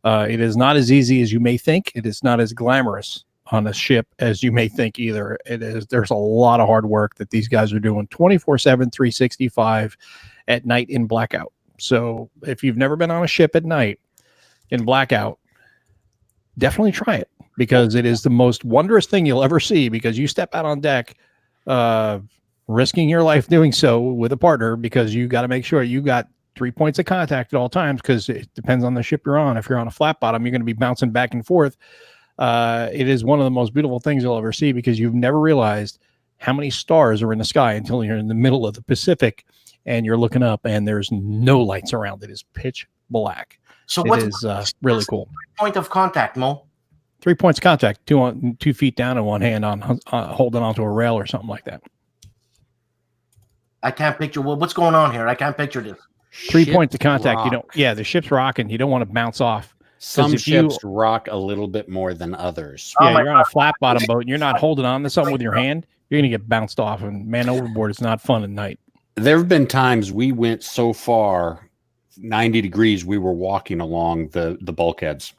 it is not as easy as you may think. It is not as glamorous on a ship as you may think either. There's a lot of hard work that these guys are doing 24/7, 365 at night in blackout. So if you've never been on a ship at night in blackout, definitely try it, because it is the most wondrous thing you'll ever see, because you step out on deck, risking your life doing so with a partner, because you got to make sure you got 3 points of contact at all times, because it depends on the ship you're on. If you're on a flat bottom, you're going to be bouncing back and forth. It is one of the most beautiful things you'll ever see, because you've never realized how many stars are in the sky until you're in the middle of the Pacific and you're looking up and there's no lights around. It is pitch black. So it is really cool. Point of contact, Mo? 3 points of contact, 2 feet down and one hand on holding onto a rail or something like that. I can't picture what's going on here. I can't picture this. 3 points of contact. The ship's rocking. You don't want to bounce off. Some ships rock a little bit more than others. Yeah, you're on a flat bottom boat and you're not holding on to something with your hand. You're going to get bounced off, and man overboard is not fun at night. There have been times we went so far, 90 degrees, we were walking along the bulkheads.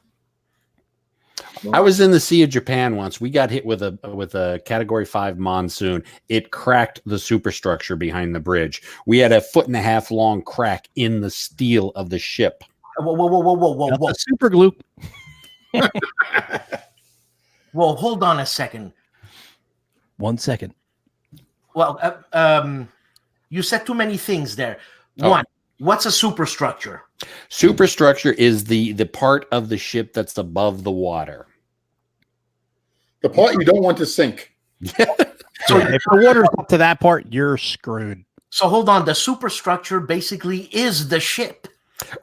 I was in the Sea of Japan once. We got hit with a Category 5 monsoon. It cracked the superstructure behind the bridge. We had a 1.5 foot long crack in the steel of the ship. Whoa. Super glue. Well, hold on a second. 1 second. Well, you said too many things there. One, what's a superstructure? Superstructure is the part of the ship that's above the water. The part you don't want to sink. So if the water's up to that part, you're screwed. So hold on. The superstructure basically is the ship.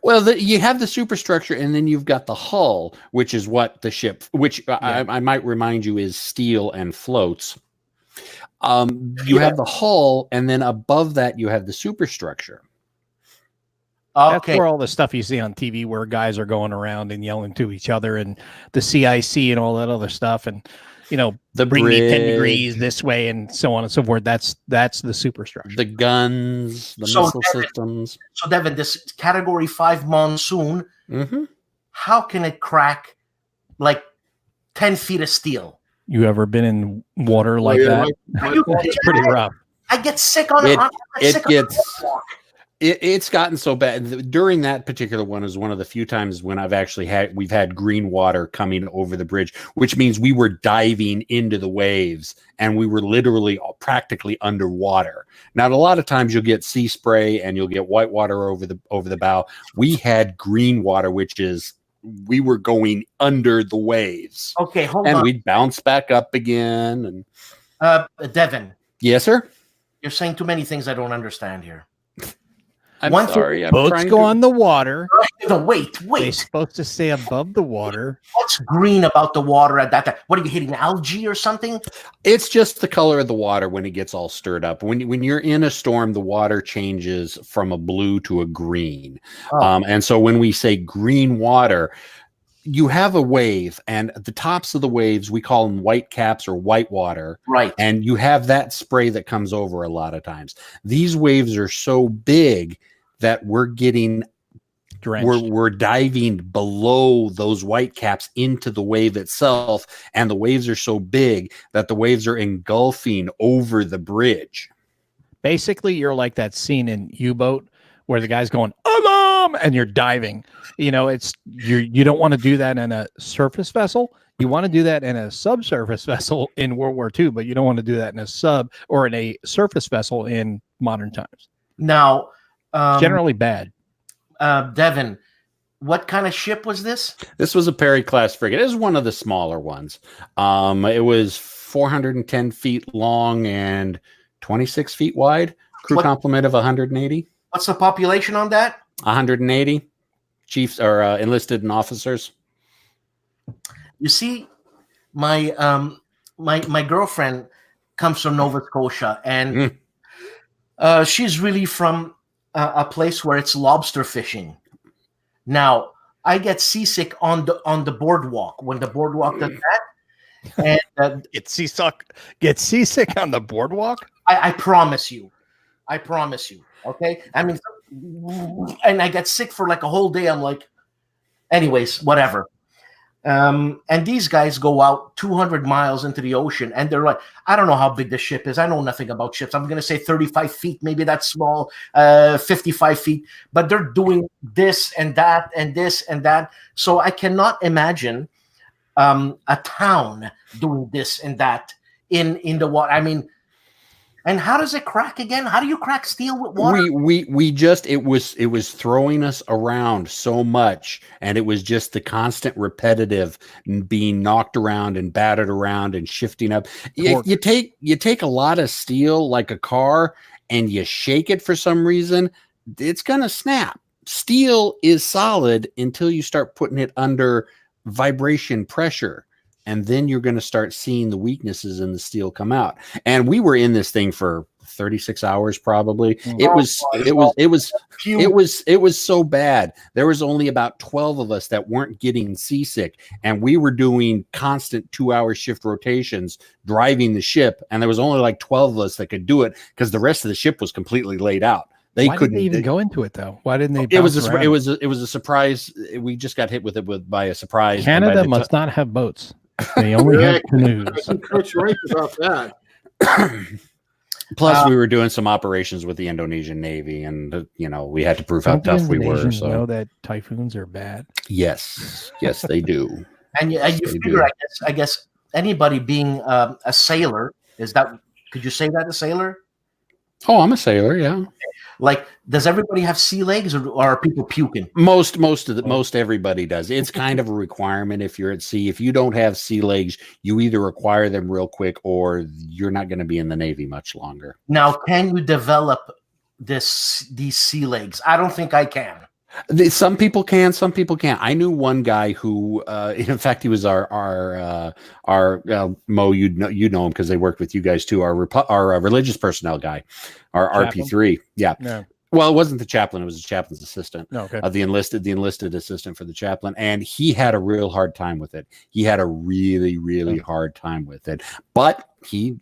Well, you have the superstructure, and then you've got the hull, which is what the ship, which I might remind you is steel and floats. You have the hull, and then above that you have the superstructure. That's Okay. where all the stuff you see on TV where guys are going around and yelling to each other and the CIC and all that other stuff. And, The bring me 10 bridge, degrees this way and so on and so forth. That's the superstructure. the guns, the So missile Devin- systems. So, Devin, this Category 5 monsoon, Hmm. how can it crack like 10 feet of steel? You ever been in water like yeah, that? It's pretty rough. I get sick on It- I get it sick gets- on the boardwalk. It's gotten so bad. During that particular one is one of the few times when we've had green water coming over the bridge, which means we were diving into the waves and we were literally practically underwater. Now, a lot of times you'll get sea spray and you'll get white water over the bow. We had green water, which is we were going under the waves, Okay, hold and on. we'd bounce back up again. And Devin, yes, sir. you're saying too many things I don't understand here. I'm One thing- sorry. I'm Boats trying go to- on the water. No, wait. They're supposed to stay above the water. What's green about the water at that time? What are you hitting, algae or something? It's just the color of the water when it gets all stirred up. When you're in a storm, the water changes from a blue to a green. Oh. And so when we say green water, you have a wave, and at the tops of the waves, we call them white caps or white water. Right. And you have that spray that comes over a lot of times. These waves are so big that we're getting Drenched. we're diving below those white caps into the wave itself, and the waves are so big that the waves are engulfing over the bridge. Basically, you're like that scene in U-Boat where the guy's going alarm and you're diving. You don't want to do that in a surface vessel. You want to do that in a subsurface vessel in World War II, but you don't want to do that in a sub or in a surface vessel in modern times. Now, Generally bad. Devin, what kind of ship was this? This was a Perry class frigate. It was one of the smaller ones. It was 410 feet long and 26 feet wide. Crew What- complement of 180. What's the population on that? 180 chiefs or enlisted and officers. You see, my my girlfriend comes from Nova Scotia, and she's really from a place where it's lobster fishing. Now, I get seasick on the boardwalk when the boardwalk does that, and Get seasick on the boardwalk. I promise you, okay. I mean, and I get sick for like a whole day. I'm like, anyways, whatever. And these guys go out 200 miles into the ocean, and they're like, I don't know how big the ship is. I know nothing about ships. I'm going to say 35 feet, maybe that's small, 55 feet. But they're doing this and that and this and that. So I cannot imagine a town doing this and that in the water. I mean, and how does it crack again? How do you crack steel with water? We just it was throwing us around so much, and it was just the constant repetitive being knocked around and battered around and shifting up. You take a lot of steel like a car and you shake it for some reason, it's gonna snap. Steel is solid until you start putting it under vibration pressure. And then you're going to start seeing the weaknesses in the steel come out. And we were in this thing for 36 hours, probably. It was so bad. There was only about 12 of us that weren't getting seasick, and we were doing constant 2-hour shift rotations, driving the ship. And there was only like 12 of us that could do it because the rest of the ship was completely laid out. Why didn't they even go into it though? Why didn't they? It was a surprise. We just got hit with it by a surprise. Canada must not have boats. They only have canoes. I think Kurt's right about that. Plus, we were doing some operations with the Indonesian Navy, and we had to prove how tough we were. So, know that typhoons are bad. Yes, they do. And you figure, I guess anybody being a sailor could you say that, a sailor? Oh, I'm a sailor. Yeah. Like, does everybody have sea legs, or are people puking? Most everybody does. It's kind of a requirement if you're at sea. If you don't have sea legs, you either acquire them real quick or you're not going to be in the Navy much longer. Now, can you develop these sea legs? I don't think I can. Some people can, some people can't. I knew one guy who, in fact, he was our Mo. You know him because they worked with you guys too. Our religious personnel guy, our Chaplain? RP3. Yeah. Well, it wasn't the chaplain; it was the chaplain's assistant. No, okay. The enlisted assistant for the chaplain, and he had a real hard time with it. He had a really hard time with it, but he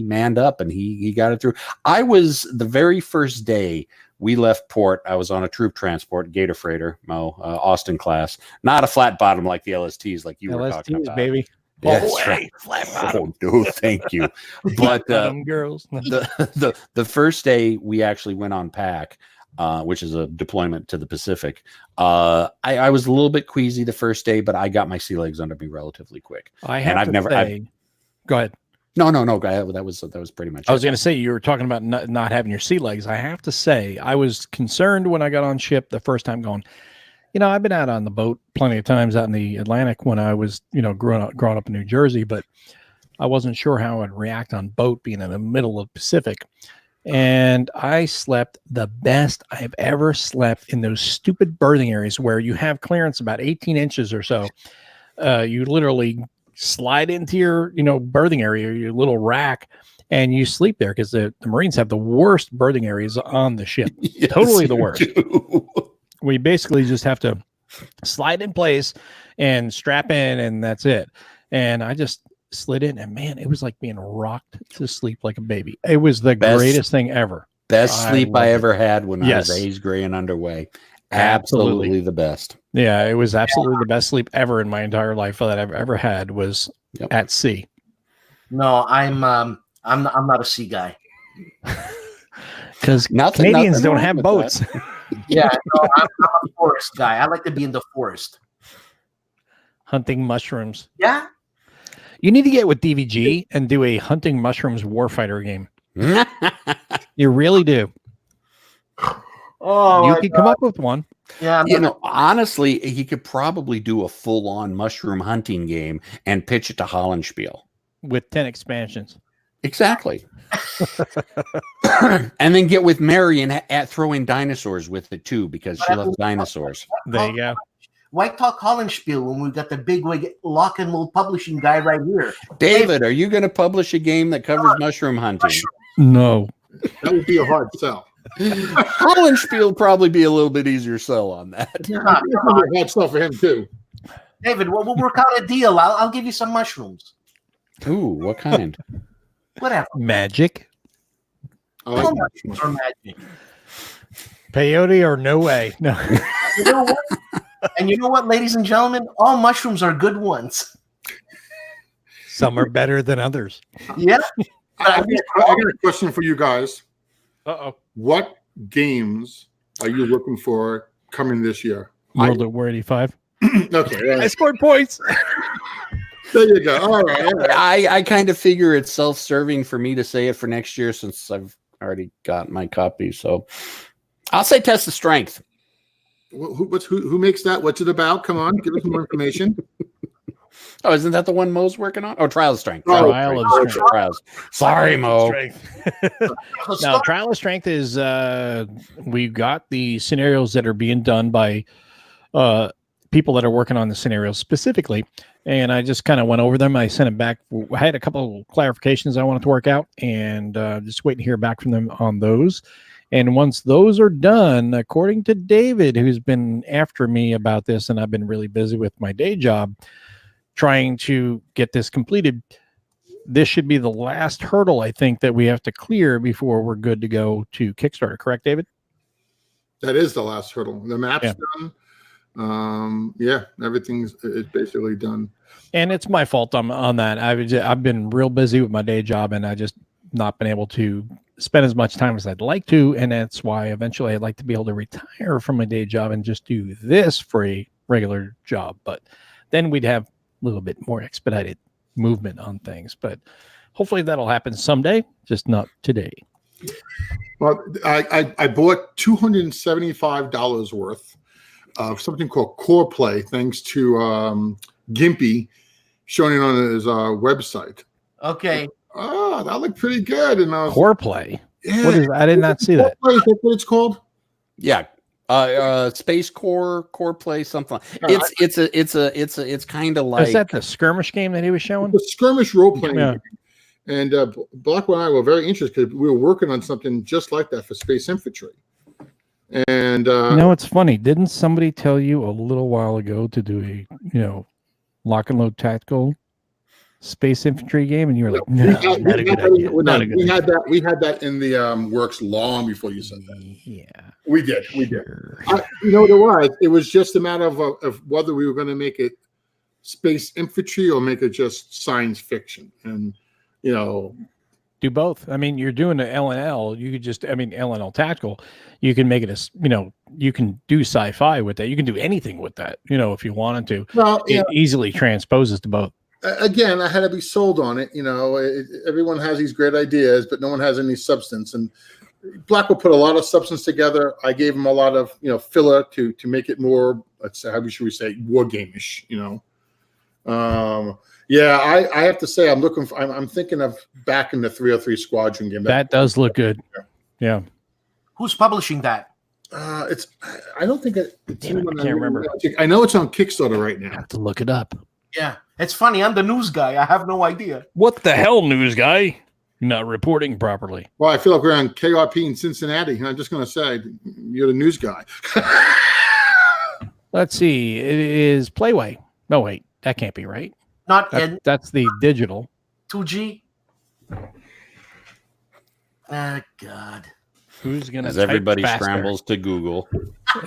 manned up and he got it through. I was the very first day we left port. I was on a troop transport, Gator Freighter, Austin class, not a flat bottom like the LSTs, like you were talking about, baby. Yeah, that's right. Flat bottom. Oh, no, thank you. But girls. the first day we actually went on PAC, which is a deployment to the Pacific. I was a little bit queasy the first day, but I got my sea legs under me relatively quick. Go ahead. No. That was pretty much. I was going to say, you were talking about not having your sea legs. I have to say, I was concerned when I got on ship the first time, going, I've been out on the boat plenty of times out in the Atlantic when I was, growing up in New Jersey, but I wasn't sure how I'd react on boat being in the middle of the Pacific. And I slept the best I've ever slept in those stupid berthing areas where you have clearance about 18 inches or so. You literally slide into your, berthing area, your little rack, and you sleep there because the Marines have the worst berthing areas on the ship. Yes, totally the worst. do. We basically just have to slide in place and strap in, and that's it. And I just slid in, and man, it was like being rocked to sleep like a baby. It was the greatest thing ever. Best sleep I ever had when I Yes. was A's gray and underway. Absolutely the best. Yeah, it was absolutely the best sleep ever in my entire life that I've ever had was at sea. No, I'm not a sea guy. Because Canadians don't have boats. Yeah, no, I'm a forest guy. I like to be in the forest. Hunting mushrooms. Yeah. You need to get with DVG and do a hunting mushrooms warfighter game. You really do. Oh, you could come up with one. Yeah, honestly, he could probably do a full-on mushroom hunting game and pitch it to Hollandspiel with 10 expansions. Exactly. And then get with Mary and throw in dinosaurs with it too, because she loves dinosaurs. There you go. Why talk Hollandspiel when we've got the bigwig lock and load publishing guy right here? David, are you going to publish a game that covers mushroom hunting? No. That would be a hard sell. Hollandspiel probably be a little bit easier sell on that. Yeah, a hard sell for him too. David, we'll work out a deal. I'll give you some mushrooms. Ooh, what kind? Whatever. Magic. Like mushrooms or magic. Peyote or no way. No. You know what? And you know what, ladies and gentlemen? All mushrooms are good ones. Some are better than others. Yeah. I got a question for you guys. Uh-oh. What games are you looking for coming this year? World at War 85. Okay. I scored points. There you go. All right. I kind of figure it's self-serving for me to say it for next year since I've already got my copy. So I'll say Test of Strength. Who makes that? What's it about? Come on, give us more information. Oh, isn't that the one Mo's working on? Oh, Trial of Strength. Trial of Strength. Trials. Sorry, Mo. No, Trial of Strength is we've got the scenarios that are being done by people that are working on the scenarios specifically, and I just kind of went over them. I sent it back. I had a couple of clarifications I wanted to work out, and just waiting to hear back from them on those. And once those are done, according to David, who's been after me about this, and I've been really busy with my day job trying to get this completed, this should be the last hurdle, I think, that we have to clear before we're good to go to Kickstarter. Correct, David? That is the last hurdle. The map's done. Everything's basically done. And it's my fault on that. I've been real busy with my day job, and I just not been able to spend as much time as I'd like to. And that's why eventually I'd like to be able to retire from my day job and just do this for a regular job. But then we'd have a little bit more expedited movement on things. But hopefully that'll happen someday, just not today. Well, I bought $275 worth of something called Core Play, thanks to Gimpy showing it on his website. Okay. Oh, that looked pretty good. And Core Play. Yeah. What is? I did not see that. Play, is that what it's called? Yeah. Space Core Play, something. It's kind of like, Is that the skirmish game that he was showing? The skirmish role playing game. And Blackwell and I were very interested because we were working on something just like that for space infantry. And it's funny. Didn't somebody tell you a little while ago to do a lock and load tactical space infantry game, and you were like, "No, not a good idea." We had that in the works long before you said that. Yeah, we did. Sure. It was just a matter of whether we were going to make it space infantry or make it just science fiction, and do both. I mean, you're doing the LNL. You could just, LNL tactical. You can make it you can do sci-fi with that. You can do anything with that, if you wanted to. Well, it easily transposes to both. Again, I had to be sold on it. Everyone has these great ideas, but no one has any substance. And Blackwell put a lot of substance together. I gave him a lot of, filler to make it more, let's say, how should we say, war game-ish, Yeah, I have to say, I'm thinking of back in the 303 Squadron game. That does look good. Yeah. Who's publishing that? I don't think it's I can't remember. I know it's on Kickstarter right now. I have to look it up. Yeah, it's funny. I'm the news guy. I have no idea. What the hell, news guy? Not reporting properly. Well, I feel like we're on KRP in Cincinnati. I'm just going to say, you're the news guy. Let's see. It is Playway. No, wait. That can't be right. That's the digital. 2G. Oh, God. Who's going to As everybody scrambles to Google.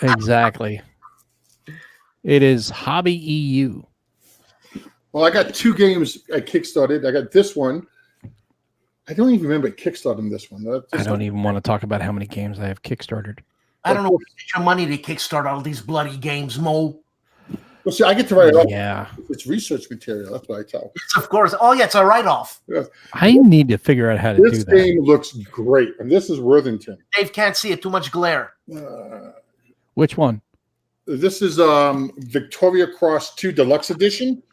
Exactly. It is Hobby EU. Well, I got 2 games I kickstarted. I got this one. I don't even remember kickstarting this one. I don't even want to talk about how many games I have kickstarted. I don't know where you get your money to kickstart all these bloody games, Mo. Well, see, I get to write it off. Yeah. It's research material. That's what I tell. Yes, of course. Oh, yeah, it's a write-off. Yeah. I need to figure out how to do that. This game looks great. And this is Worthington. Dave can't see it. Too much glare. Which one? This is Victoria Cross 2 Deluxe Edition.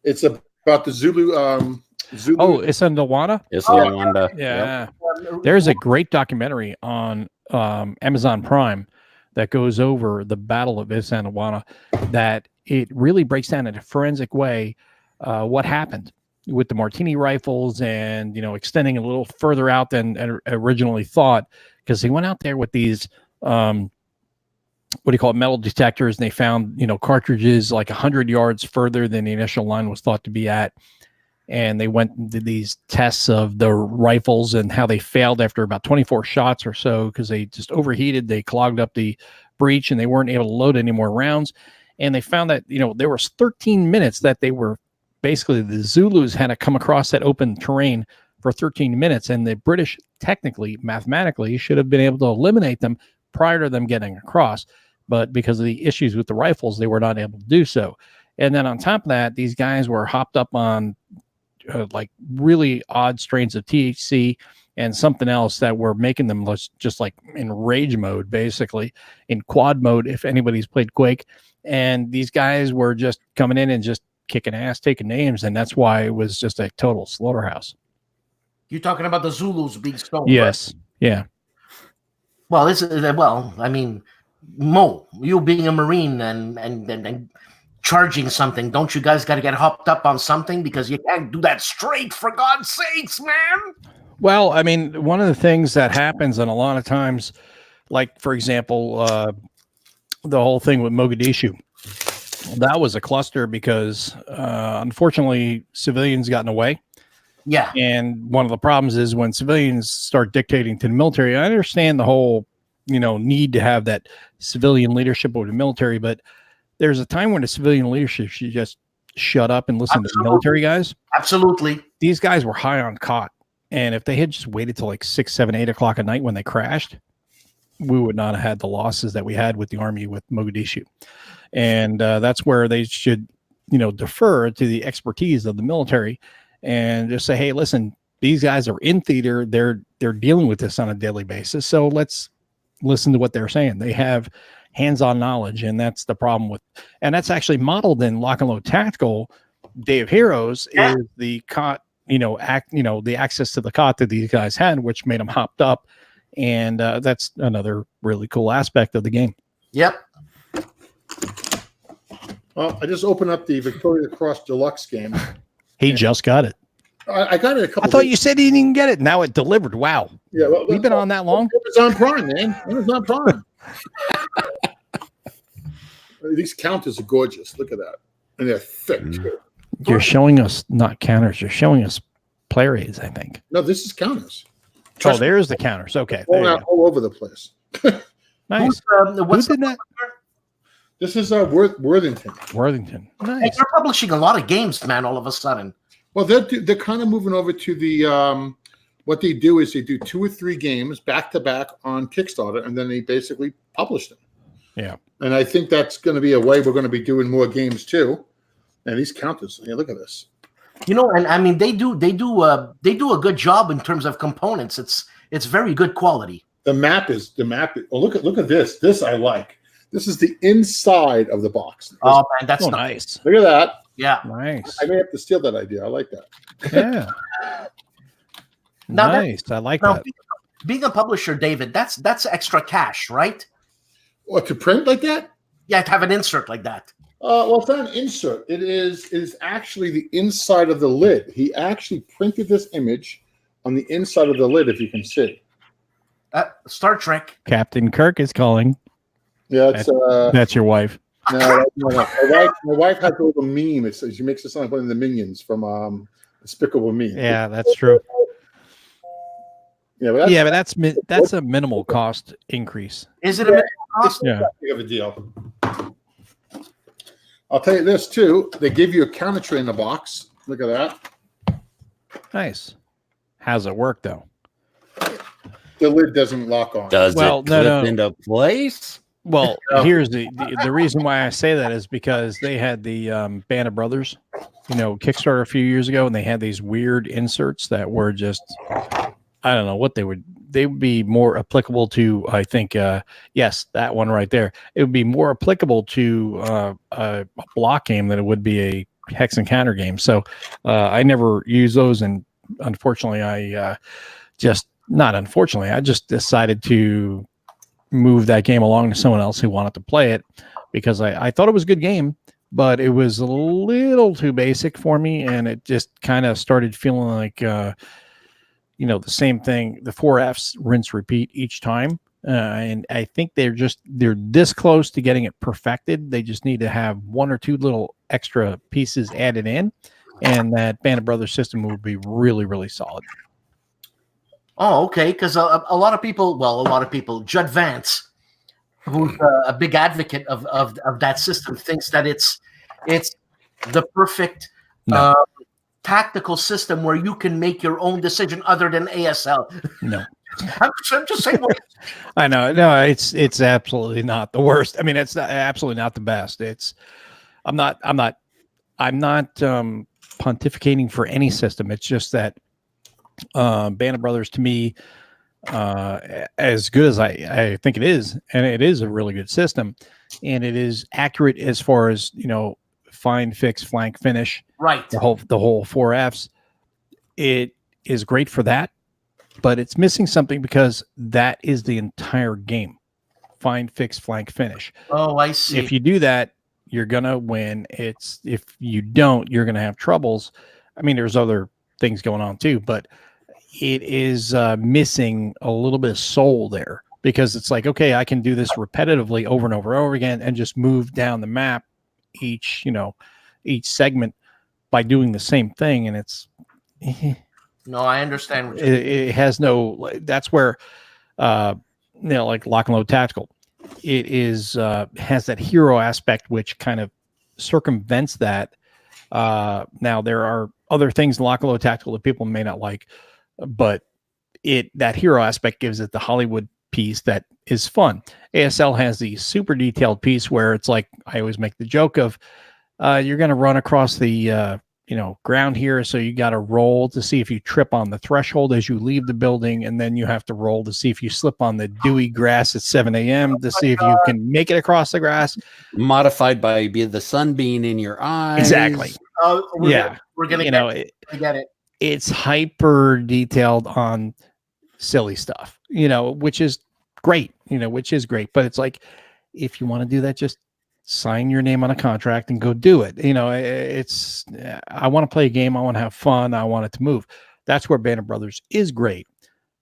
It's about the Zulu. Oh, it's in Rwanda? It's in Rwanda. Yeah. There's a great documentary on Amazon Prime that goes over the Battle of Isandlwana that it really breaks down in a forensic way what happened with the Martini rifles and, extending a little further out than originally thought, because they went out there with these what do you call it, metal detectors, and they found, cartridges like 100 yards further than the initial line was thought to be at. And they went and did these tests of the rifles and how they failed after about 24 shots or so because they just overheated. They clogged up the breech and they weren't able to load any more rounds. And they found that, there was 13 minutes that they were basically, the Zulus had to come across that open terrain for 13 minutes. And the British technically, mathematically, should have been able to eliminate them prior to them getting across. But because of the issues with the rifles, they were not able to do so. And then on top of that, these guys were hopped up on like really odd strains of THC and something else that were making them just like in rage mode, basically in quad mode, if anybody's played Quake. And these guys were just coming in and just kicking ass, taking names. And that's why it was just a total slaughterhouse. You're talking about the Zulus being stolen. Yes. Right? Yeah. Well, Mo, you being a Marine and charging something, don't you guys got to get hopped up on something because you can't do that straight, for God's sakes, man? Well, one of the things that happens, and a lot of times, like, for example, the whole thing with Mogadishu, that was a cluster because, unfortunately, civilians got in the way. Yeah. And one of the problems is when civilians start dictating to the military, I understand the whole, need to have that civilian leadership over the military, but there's a time when the civilian leadership should just shut up and listen to the military guys. Absolutely. These guys were high on cot. And if they had just waited till like 6, 7, 8 o'clock at night when they crashed, we would not have had the losses that we had with the Army with Mogadishu. And that's where they should, defer to the expertise of the military and just say, hey, listen, these guys are in theater. They're dealing with this on a daily basis. So let's listen to what they're saying. They have hands-on knowledge, and that's the problem with, and that's actually modeled in Lock and Load Tactical. Day of Heroes is the cot, the access to the cot that these guys had, which made them hopped up, and that's another really cool aspect of the game. Yep. Well, I just opened up the Victoria Cross Deluxe game. He just got it. I got it a couple. I thought you said you didn't get it. Now it delivered. Wow. Yeah, well, We've been on that long. Amazon Prime, man. Amazon Prime. These counters are gorgeous. Look at that, and they're thick too. You're showing us not counters. You're showing us player aids, I think. No, this is counters. Oh, there's the counters. Okay. All over the place. Nice. What's Who did that? This is Worthington. Worthington. Hey, Nice. you're publishing a lot of games, man. All of a sudden. Well, they're kind of moving over to the what they do is they do 2 or 3 games back to back on Kickstarter, and then they basically publish them. Yeah. And I think that's going to be a way we're going to be doing more games too. And these counters, look at this. You know, and I mean they do a good job in terms of components. It's very good quality. The map is. Oh, look at this. This I like. This is the inside of the box. Oh man, that's nice. Look at that. Yeah. Nice. I may have to steal that idea. I like that. Yeah. Now Nice. I like Now, that. being a publisher, David, that's extra cash, right? What, to print like that? Yeah, to have an insert like that. Well, it's not an insert. It is actually the inside of the lid. He actually printed this image on the inside of the lid, if you can see. Star Trek. Captain Kirk is calling. Yeah, it's That's your wife. no. My wife has a little meme. It says she makes it sound like one of the minions from Despicable Me. Yeah, that's true. Yeah, but That's a minimal cost increase. Is it a minimum cost? Yeah. big of a deal. I'll tell you this too. They give you a counter tray in the box. Look at that. Nice. How's it work though? The lid doesn't lock on. Does Well, it no, clip no. into place? Well, here's the reason why I say that is because they had the Band of Brothers, Kickstarter a few years ago, and they had these weird inserts that were just, I don't know what they would be more applicable to. I think, yes, that one right there. It would be more applicable to a block game than it would be a hex and counter game. So I never use those, and unfortunately, I just decided to move that game along to someone else who wanted to play it because I thought it was a good game, but it was a little too basic for me, and it just kind of started feeling like the same thing, the 4 Fs rinse repeat each time. And I think they're this close to getting it perfected. They just need to have 1 or 2 little extra pieces added in, and that Band of Brothers system would be really, really solid. Oh, okay. Because a lot of people, Judd Vance, who's a big advocate of that system, thinks that it's the perfect tactical system where you can make your own decision other than ASL. No. I'm just saying. I know. No, it's absolutely not the worst. I mean, it's absolutely not the best. I'm not pontificating for any system. It's just that Band of Brothers to me, as good as I think it is, and it is a really good system, and it is accurate as far as find, fix, flank, finish. Right. The whole 4 Fs. It is great for that, but it's missing something because that is the entire game. Find, fix, flank, finish. Oh, I see. If you do that, you're gonna win. If you don't, you're gonna have troubles. I mean, there's other things going on too, but it is missing a little bit of soul there because it's like, okay, I can do this repetitively over and over and over again and just move down the map each segment by doing the same thing. And it's, no, I understand. It has no, that's where, like Lock and Load Tactical, it is, has that hero aspect, which kind of circumvents that. Now there are other things in Lock and Load Tactical that people may not like, but that hero aspect gives it the Hollywood piece that is fun. ASL has the super detailed piece where it's like, I always make the joke of, you're going to run across the, ground here. So you got to roll to see if you trip on the threshold as you leave the building. And then you have to roll to see if you slip on the dewy grass at 7 a.m. to see if you can make it across the grass. Modified by the sun being in your eyes. Exactly. We're going to get it. It's hyper detailed on silly stuff, which is great, but it's like, if you want to do that, just sign your name on a contract and go do it. I want to play a game. I want to have fun. I want it to move. That's where Band of Brothers is great,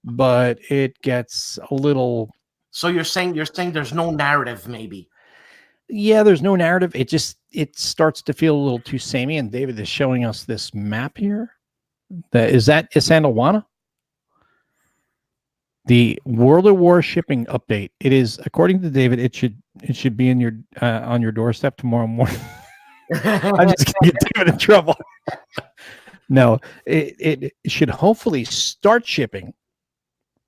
but it gets a little. So you're saying there's no narrative, maybe? Yeah, there's no narrative. It starts to feel a little too samey. And David is showing us this map here. Is that Isandlwana? The World of War shipping update. It is, according to David, it should be in your on your doorstep tomorrow morning. I'm just gonna get David in trouble. No, it should hopefully start shipping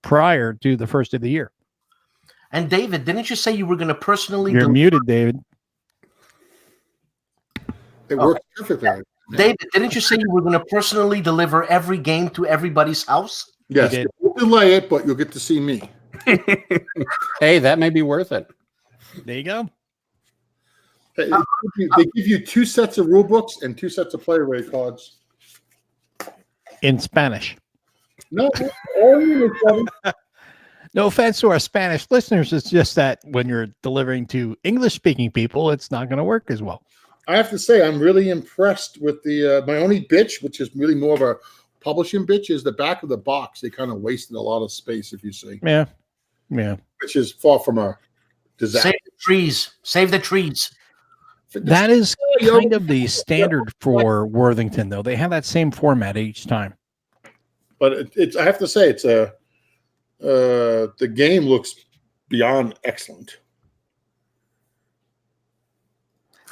prior to the first of the year. And David, didn't you say you were going to personally? You're muted, David. It works perfectly. David, didn't you say you were going to personally deliver every game to everybody's house? Yes, we'll delay it, but you'll get to see me. Hey, that may be worth it. There you go. Hey, they give you 2 sets of rule books and 2 sets of player rate cards. In Spanish. No, no offense to our Spanish listeners. It's just that when you're delivering to English-speaking people, it's not going to work as well. I have to say, I'm really impressed with the my only bitch, which is really more of a publishing bitch, is the back of the box. They kind of wasted a lot of space, if you see. Yeah. Which is far from a disaster. Save the trees. That is kind of the standard for Worthington, though. They have that same format each time. But it's I have to say, it's the game looks beyond excellent.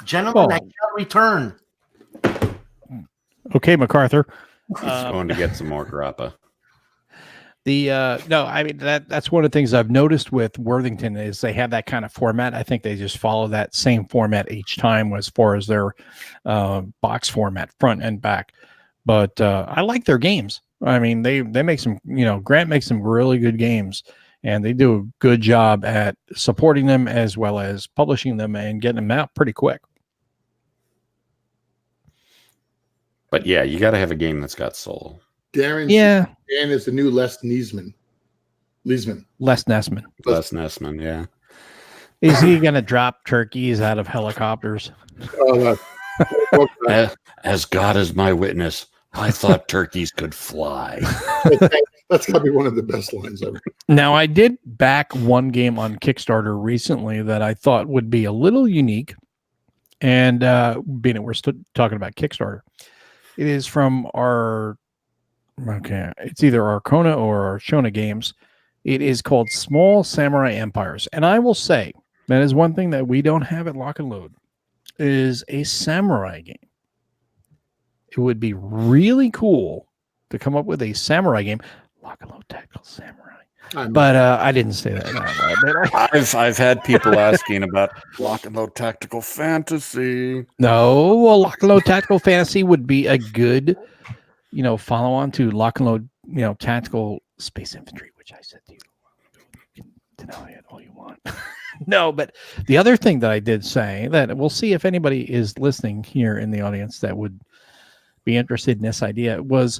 Gentlemen, I shall return. Okay, MacArthur. He's going to get some more grappa. No, I mean that's one of the things I've noticed with Worthington is they have that kind of format. I think they just follow that same format each time as far as their box format, front and back. But I like their games. I mean, they make some, Grant makes some really good games, and they do a good job at supporting them as well as publishing them and getting them out pretty quick. But yeah, you got to have a game that's got soul. Darren, yeah, Dan is the new Les Nessman. Les Nessman, yeah. Is he going to drop turkeys out of helicopters? As God is my witness, I thought turkeys could fly. That's got to be one of the best lines ever. Now, I did back one game on Kickstarter recently that I thought would be a little unique. And being that we're talking about Kickstarter, it is from it's either Arcona or Shona Games. It is called Small Samurai Empires. And I will say, that is one thing that we don't have at Lock and Load, is a samurai game. It would be really cool to come up with a samurai game. Lock and Load Tactical Samurai. But I didnn't say that. I've had people asking about Lock and Load Tactical Fantasy. No, well, Lock and Load Tactical Fantasy would be a good, follow on to Lock and Load, Tactical Space Infantry, which I said to you. You can deny it all you want. No, but the other thing that I did say that we'll see if anybody is listening here in the audience that would be interested in this idea was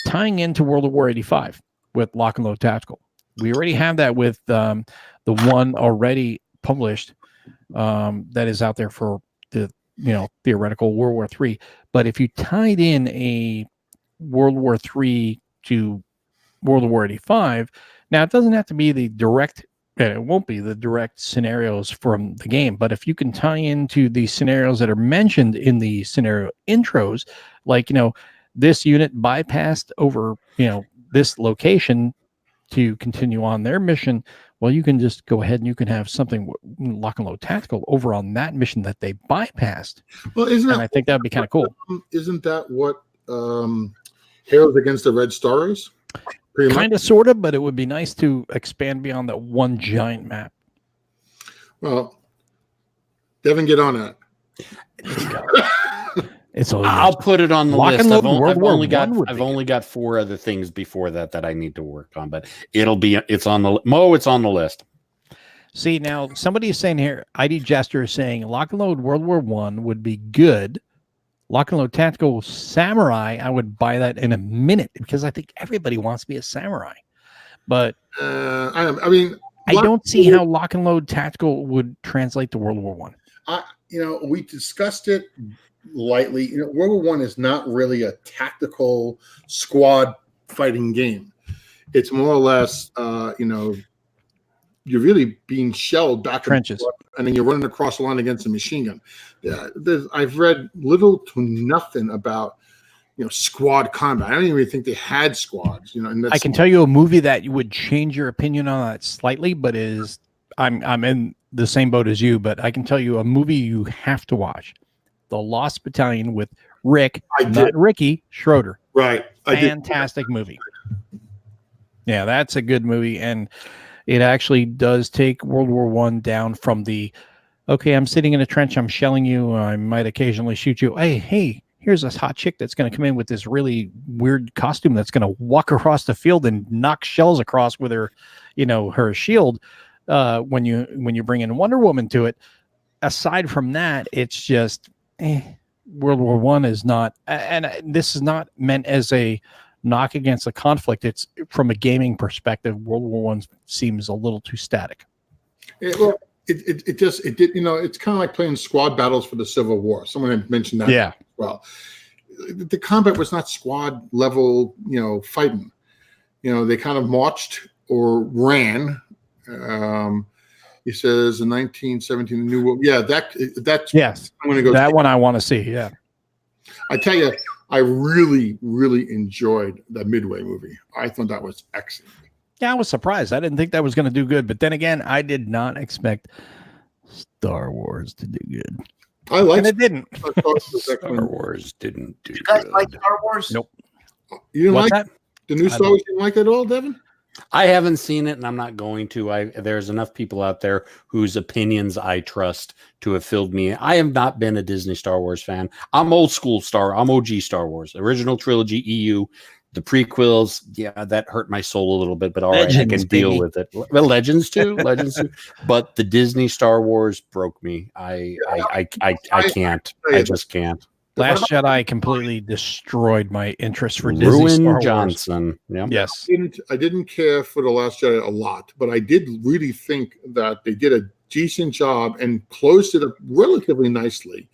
tying into World of War 85 with Lock and Load Tactical. We already have that with the one already published that is out there for the theoretical World War III. But if you tied in a World War III to World War 85, now it doesn't have to be the direct, and it won't be the direct scenarios from the game. But if you can tie into the scenarios that are mentioned in the scenario intros, like this unit bypassed over this location to continue on their mission, well, you can just go ahead and you can have something Lock and Load Tactical over on that mission that they bypassed. Well, I think that would be kind of cool. Isn't that what Heroes Against the Red Star is? Kind of, sort of, but it would be nice to expand beyond that one giant map. Well, Devin, get on that. I'll put it on the list. I've only got 4 other things before that I need to work on, but it's on the list. See, now somebody is saying here, ID Jester is saying Lock and Load World War I would be good. Lock and Load Tactical Samurai, I would buy that in a minute because I think everybody wants to be a samurai. But I don't see how Lock and Load Tactical would translate to World War I. we discussed it lightly. World War One is not really a tactical squad fighting game. It's more or less, you're really being shelled back Trenches, and then you're running across the line against a machine gun. Yeah, I've read little to nothing about squad combat. I don't even think they had squads. And I can tell you a movie that would change your opinion on that slightly, but I'm in the same boat as you. But I can tell you a movie you have to watch: The Lost Battalion with Rick, not Ricky Schroeder. Right, fantastic movie. Yeah, that's a good movie, and it actually does take World War One down from the, okay, I'm sitting in a trench, I'm shelling you, I might occasionally shoot you. Hey, here's a hot chick that's going to come in with this really weird costume that's going to walk across the field and knock shells across with her, her shield. When you bring in Wonder Woman to it, aside from that, it's just World War One is not, and this is not meant as a knock against the conflict. It's from a gaming perspective. World War One seems a little too static. It's kind of like playing squad battles for the Civil War. Someone had mentioned that. Yeah. Well, the combat was not squad level, fighting. They kind of marched or ran. He says in 1917, the New World. Yeah, that's yes. I'm going to go. That one I want to see. Yeah. I tell you, I really, really enjoyed the Midway movie. I thought that was excellent. Yeah, I was surprised. I didn't think that was going to do good. But then again, I did not expect Star Wars to do good. I liked it. Didn't. Star Wars didn't do you guys good. like Star Wars? Nope. You didn't What's like that? The new Star Wars? You didn't like it at all, Devin? I haven't seen it, and I'm not going to. There's enough people out there whose opinions I trust to have filled me. I have not been a Disney Star Wars fan. I'm old school I'm OG Star Wars, original trilogy, EU, the prequels. Yeah, that hurt my soul a little bit, but all right, I can deal with it. Well, Legends too. But the Disney Star Wars broke me. I can't. I just can't. Last Jedi completely destroyed my interest for Disney Ruin Star Wars. Johnson. Yeah. Yes. I didn't care for The Last Jedi a lot, but I did really think that they did a decent job and closed it up relatively nicely.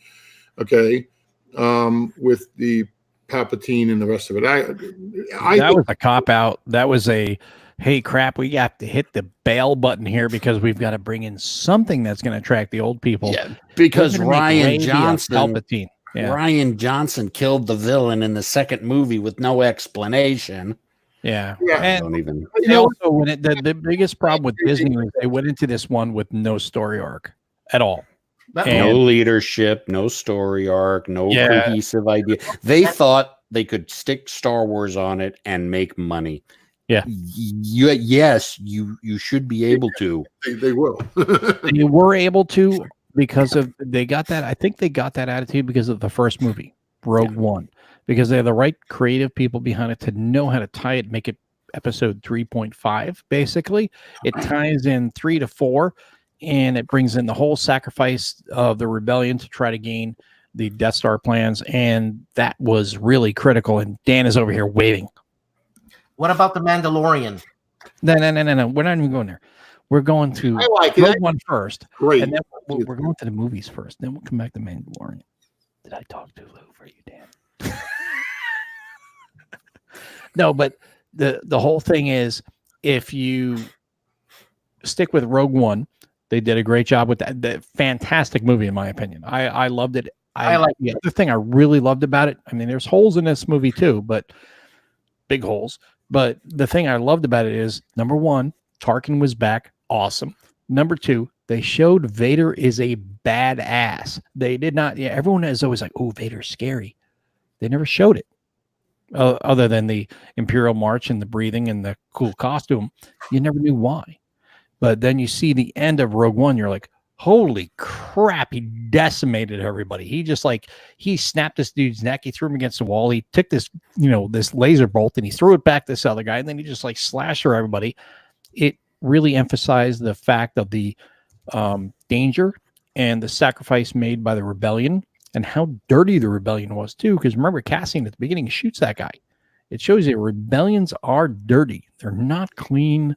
Okay. With the Palpatine and the rest of it. That was a cop out. That was a, hey, crap, we have to hit the bail button here because we've got to bring in something that's going to attract the old people. Yeah, because Ryan Johnson. Palpatine. Yeah. Ryan Johnson killed the villain in the second movie with no explanation. Yeah. And also, the biggest problem with Disney was they went into this one with no story arc at all. No leadership, no story arc, no cohesive idea. They thought they could stick Star Wars on it and make money. Yeah. Yes, you should be able to. They will. You were able to. Because they got that, I think they got that attitude because of the first movie, Rogue One, because they have the right creative people behind it to know how to tie it, make it episode 3.5. Basically, it ties in 3 to 4, and it brings in the whole sacrifice of the rebellion to try to gain the Death Star plans, and that was really critical. And Dan is over here waving. What about the Mandalorian? No. We're not even going there. We're going to Rogue One first. Great. And then we're going to the movies first. Then we'll come back to Mandalorian. Did I talk too low for you, Dan? No, but the whole thing is, if you stick with Rogue One, they did a great job with that. The fantastic movie, in my opinion. I loved it. I like the other thing I really loved about it. I mean, there's holes in this movie too, but big holes. But the thing I loved about it is, number one, Tarkin was back. Awesome. Number two, they showed Vader is a badass. They did not. Yeah, everyone is always like, "Oh, Vader's scary." They never showed it, other than the Imperial March and the breathing and the cool costume. You never knew why. But then you see the end of Rogue One, you're like, "Holy crap!" He decimated everybody. He snapped this dude's neck. He threw him against the wall. He took this laser bolt and he threw it back to this other guy, and then he just slashed through everybody. It really emphasized the fact of the danger and the sacrifice made by the rebellion and how dirty the rebellion was too. Because remember, Cassian at the beginning shoots that guy. It shows you rebellions are dirty. They're not clean,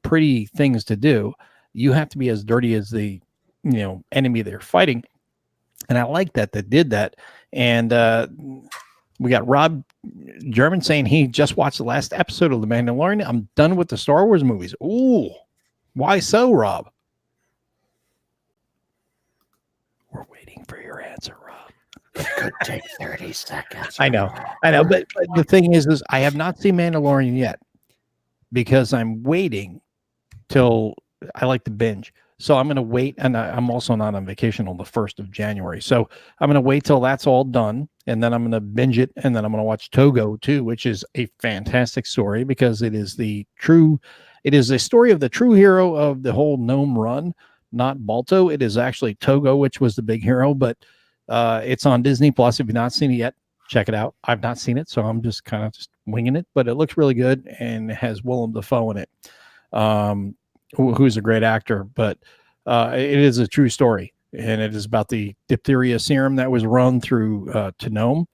pretty things to do. You have to be as dirty as the enemy they're fighting. And I like that they did that. And we got Rob German saying he just watched the last episode of The Mandalorian. I'm done with the Star Wars movies. Ooh, why so, Rob? We're waiting for your answer, Rob. It could take 30 seconds. I know. But the thing is I have not seen Mandalorian yet because I'm waiting till I like to binge. So I'm going to wait, and I'm also not on vacation on the 1st of January. So I'm going to wait till that's all done, and then I'm going to binge it, and then I'm going to watch Togo too, which is a fantastic story because it is a story of the true hero of the whole Gnome run, not Balto. It is actually Togo, which was the big hero, but it's on Disney Plus. If you've not seen it yet, check it out. I've not seen it, so I'm just kind of just winging it, but it looks really good, and it has Willem Dafoe in it. Who's a great actor, but it is a true story, and it is about the diphtheria serum that was run through to Nome.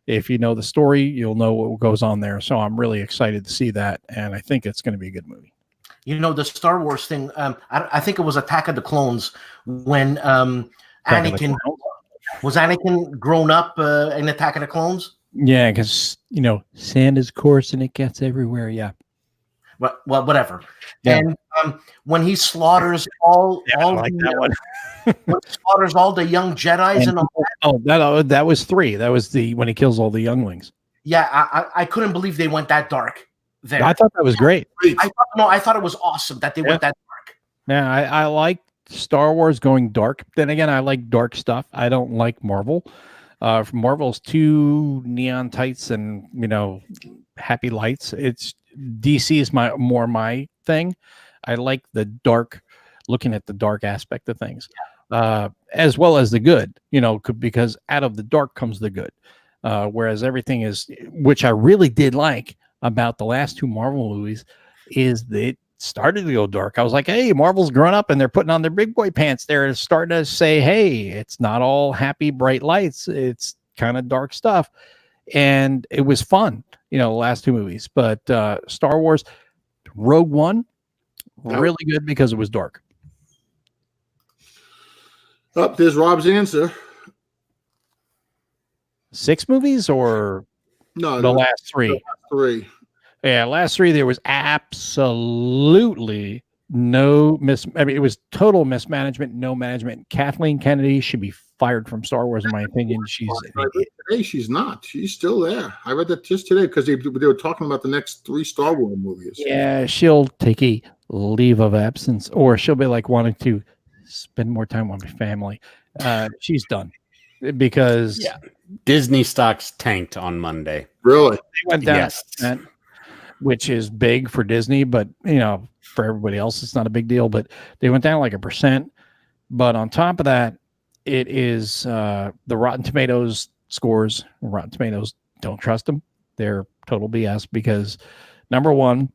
If you know the story, you'll know what goes on there. So I'm really excited to see that, and I think it's going to be a good movie. The Star Wars thing, I think it was Attack of the Clones when Anakin grown up in Attack of the Clones? Yeah, because, sand is coarse and it gets everywhere, yeah. Well, whatever. Yeah. And when he slaughters all that one. slaughters all the young Jedis and all that. That was 3. That was when he kills all the younglings. Yeah, I couldn't believe they went that dark there. I thought that was great. I thought it was awesome that they went that dark. Yeah, I like Star Wars going dark. Then again, I like dark stuff. I don't like Marvel. Marvel's too neon tights and happy lights. It's DC is more my thing. I like the dark, looking at the dark aspect of things, as well as the good. Because out of the dark comes the good. Whereas everything is, which I really did like about the last 2 Marvel movies, is that it started to go dark. I was like, hey, Marvel's grown up and they're putting on their big boy pants. They're starting to say, hey, it's not all happy, bright lights. It's kind of dark stuff. And it was fun, the last 2 movies. But Star Wars Rogue One, really good because it was dark. There's Rob's answer. 6 movies or No, the last 3? 3. Yeah, last 3, there was absolutely no it was total mismanagement, no management. Kathleen Kennedy should be fired from Star Wars, in my opinion. Today she's not. She's still there. I read that just today because they were talking about the next 3 Star Wars movies. Yeah, she'll take a leave of absence, or she'll be like wanting to spend more time with my family. She's done because Disney stocks tanked on Monday. Really? They went down. Yes. Which is big for Disney, but for everybody else, it's not a big deal. But they went down like 1%. But on top of that, it is the Rotten Tomatoes scores. Rotten Tomatoes, don't trust them. They're total BS because, number one,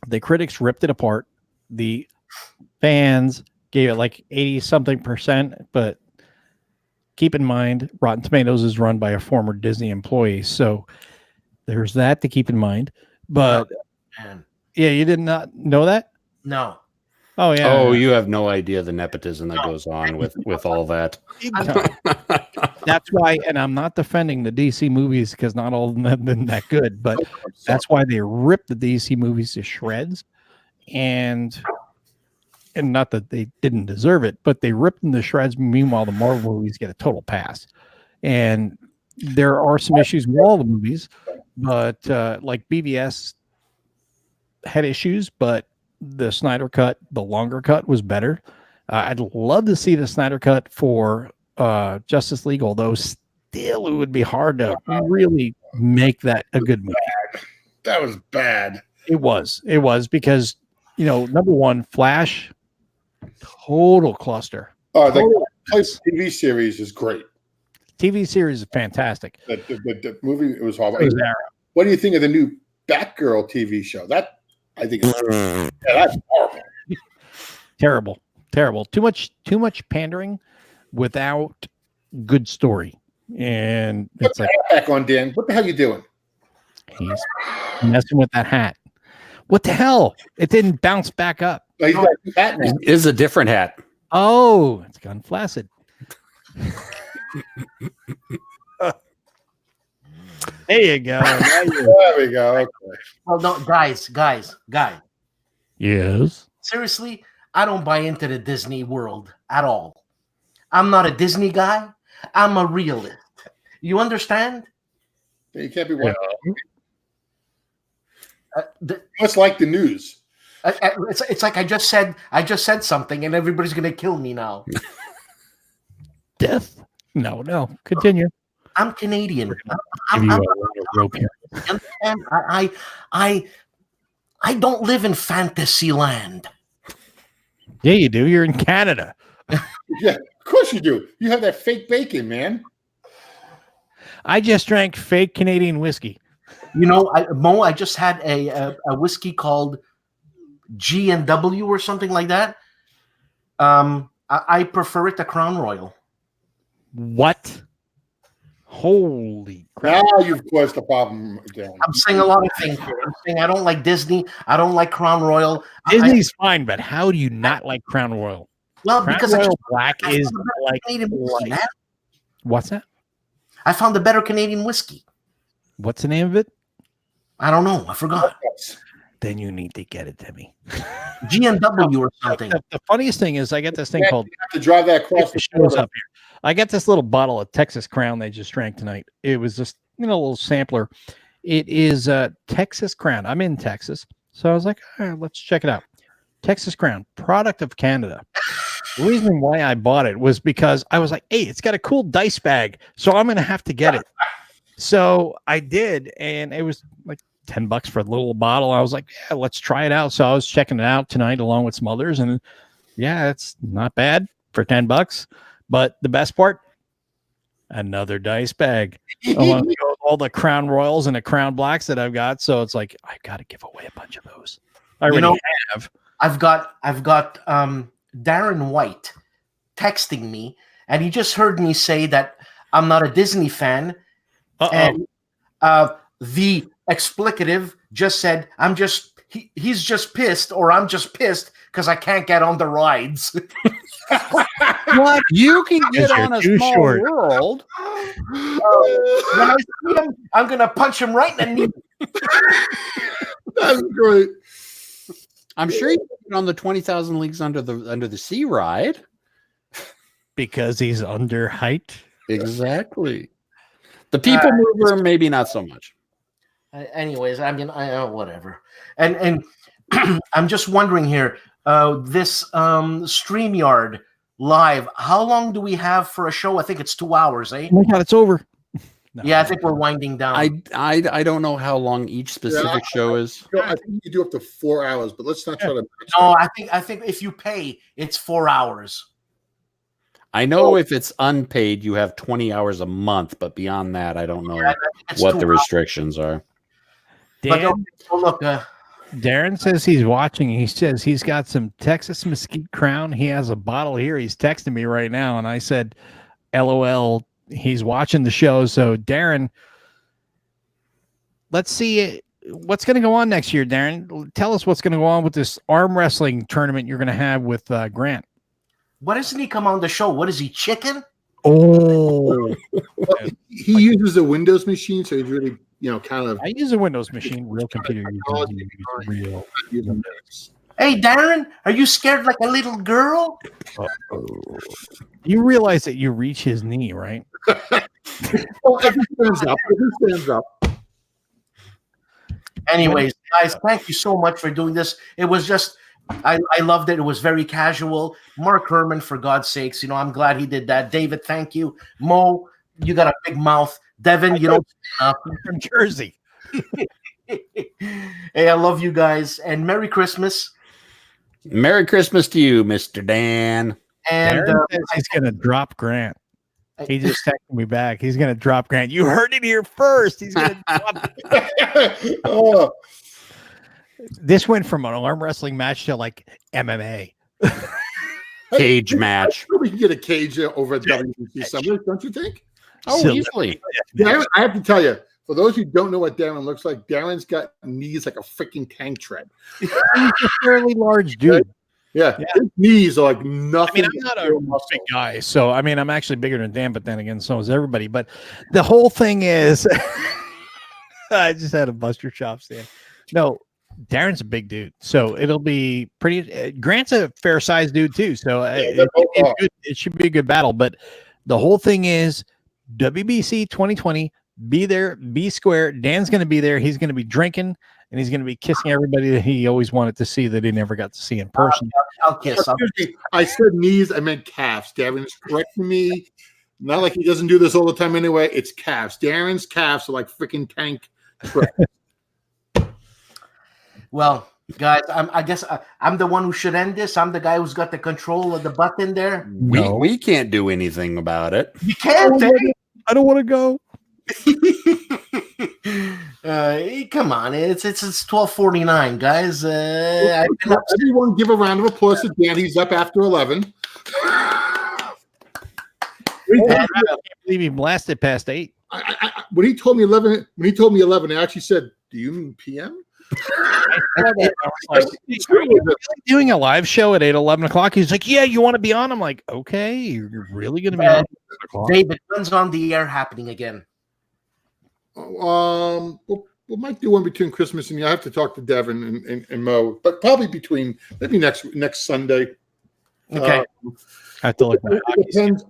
the critics ripped it apart. The fans gave it like 80-something%. But keep in mind, Rotten Tomatoes is run by a former Disney employee. So there's that to keep in mind. But yeah, you did not know that? No. Oh yeah. Oh, you have no idea the nepotism that goes on with all that. That's why, and I'm not defending the DC movies because not all of them have been that good, but that's why they ripped the DC movies to shreds, and not that they didn't deserve it, but they ripped them to shreds. Meanwhile, the Marvel movies get a total pass, and there are some issues with all the movies. But like BVS had issues, but the Snyder cut, the longer cut, was better. I'd love to see the Snyder cut for Justice League, although still it would be hard to really make that a good movie. That was bad. It was because, number one, Flash, total cluster. The TV series is great. TV series is fantastic. The movie, it was horrible. It was what do you think of the new Batgirl TV show? That, I think, that's horrible. Terrible. Too much pandering without good story. And it's like, back on, Dan. What the hell are you doing? He's messing with that hat. What the hell? It didn't bounce back up. No, he's got a new hat now. It is a different hat. Oh, it's gone flaccid. There you go. Now There we go. Okay. Well, no, guys. Yes. Seriously, I don't buy into the Disney world at all. I'm not a Disney guy. I'm a realist. You understand? You can't be one. The- Much like the news. it's like I just said something, and everybody's gonna kill me now. Death? No. Continue. I'm Canadian. Give I'm, you a I'm, little rope here. you understand? I don't live in fantasy land. Yeah, you do. You're in Canada. Yeah, of course you do. You have that fake bacon, man. I just drank fake Canadian whiskey. You know, Mo, I just had a whiskey called G&W or something like that. I prefer it to Crown Royal. What? Holy crap. Now you've caused the problem again. I'm saying a lot of things here. I'm saying I don't like Disney. I don't like Crown Royal. Disney's fine, but how do you not like Crown Royal? Well, Crown because Royal Black I is found a better like, Canadian whiskey, man. what's that? I found a better Canadian whiskey. What's the name of it? I don't know. I forgot. Then you need to get it to me. G&W or something. The funniest thing is I get this thing You called have to drive that across the shows border. up here. I got this little bottle of Texas Crown they just drank tonight. It was just, a little sampler. It is Texas Crown. I'm in Texas. So I was like, all right, let's check it out. Texas Crown, product of Canada. The reason why I bought it was because I was like, hey, it's got a cool dice bag. So I'm going to have to get it. So I did. And it was like $10 for a little bottle. I was like, yeah, let's try it out. So I was checking it out tonight along with some others. And yeah, it's not bad for $10. But the best part, another dice bag. Along with all the Crown Royals and the Crown Blacks that I've got. So it's like, I got to give away a bunch of those. I already have. I've got Darren White texting me, and he just heard me say that I'm not a Disney fan. And the explicative just said, he's just pissed, or I'm just pissed because I can't get on the rides. What? You can get You're on a too small short. world. When I see him, I'm gonna punch him right in the knee. That's great. I'm sure you can get on the 20,000 Leagues Under the Sea ride. Because he's under height. Exactly. The people mover, maybe not so much. Anyways, I mean, whatever. And I'm just wondering here, this StreamYard live, how long do we have for a show? I think it's 2 hours, eh? Oh my God, it's over. No. Yeah, I think we're winding down. I don't know how long each specific show is. I think you do up to 4 hours, but let's not try to. No, I think if you pay, it's 4 hours. I know if it's unpaid, you have 20 hours a month, but beyond that, I don't know It's what 2 the hours. restrictions are. But Dan, look, Darren says he's watching. He says he's got some Texas Mesquite Crown. He has a bottle here. He's texting me right now. And I said, LOL, he's watching the show. So, Darren, let's see what's going to go on next year, Darren. Tell us what's going to go on with this arm wrestling tournament you're going to have with Grant. why doesn't he come on the show? What is he, chicken? Oh, He uses a Windows machine, so he's really, kind of. I use a Windows machine, real computer. Real. Hey, Darren, are you scared like a little girl? You realize that you reach his knee, right? Oh, if he stands up. Anyways, guys, thank you so much for doing this. It was just, I loved it. It was very casual. Mark Herman, for God's sakes, I'm glad he did that. David, thank you. Mo, you got a big mouth. Devin, you don't. From Jersey. Hey, I love you guys, and Merry Christmas. Merry Christmas to you, Mr. Dan. And Darren says he's going to drop Grant. He just texted me back. He's going to drop Grant. You heard it here first. He's going to drop. Oh, This went from an arm wrestling match to like MMA. Cage match. we can get a cage over at WBC somewhere, don't you think? Oh, Silly. easily. Darren, I have to tell you, for those who don't know what Darren looks like, Darren's got knees like a freaking tank tread. He's a fairly large dude. Yeah, Yeah. his knees are like I nothing. mean, I'm not but a pure muscle. big guy, so I mean, I'm actually bigger than Dan, but then again, so is everybody. But the whole thing is, I just had a Buster chops, Dan. No, Darren's a big dude, so it'll be pretty. Grant's a fair sized dude too, so they're both are. it should be a good battle. But the whole thing is WBC 2020. Be there, be square. Dan's going to be there. He's going to be drinking, and he's going to be kissing everybody that he always wanted to see that he never got to see in person. I'll kiss. Excuse me, I said knees, I meant calves. Darren is correcting me. Not like he doesn't do this all the time anyway. It's calves. Darren's calves are like freaking tank. Well, guys, I guess I'm the one who should end this. I'm the guy who's got the control of the button there. We can't do anything about it. You can't. I don't want to go. Come on, it's 12:49, guys. I've been up Everyone give a round of applause to Dan. He's up after 11. I can't believe he blasted past 8. When he told me 11, I actually said, "Do you mean PM?" Are you really doing a live show at 8:11 o'clock? He's like, "Yeah, you want to be on?" I'm like, "Okay, you're really going to be on?" David, when's on the air happening again? We might do one between Christmas and I have to talk to Devin and Mo, but probably between maybe next Sunday. Okay. I have to look at It depends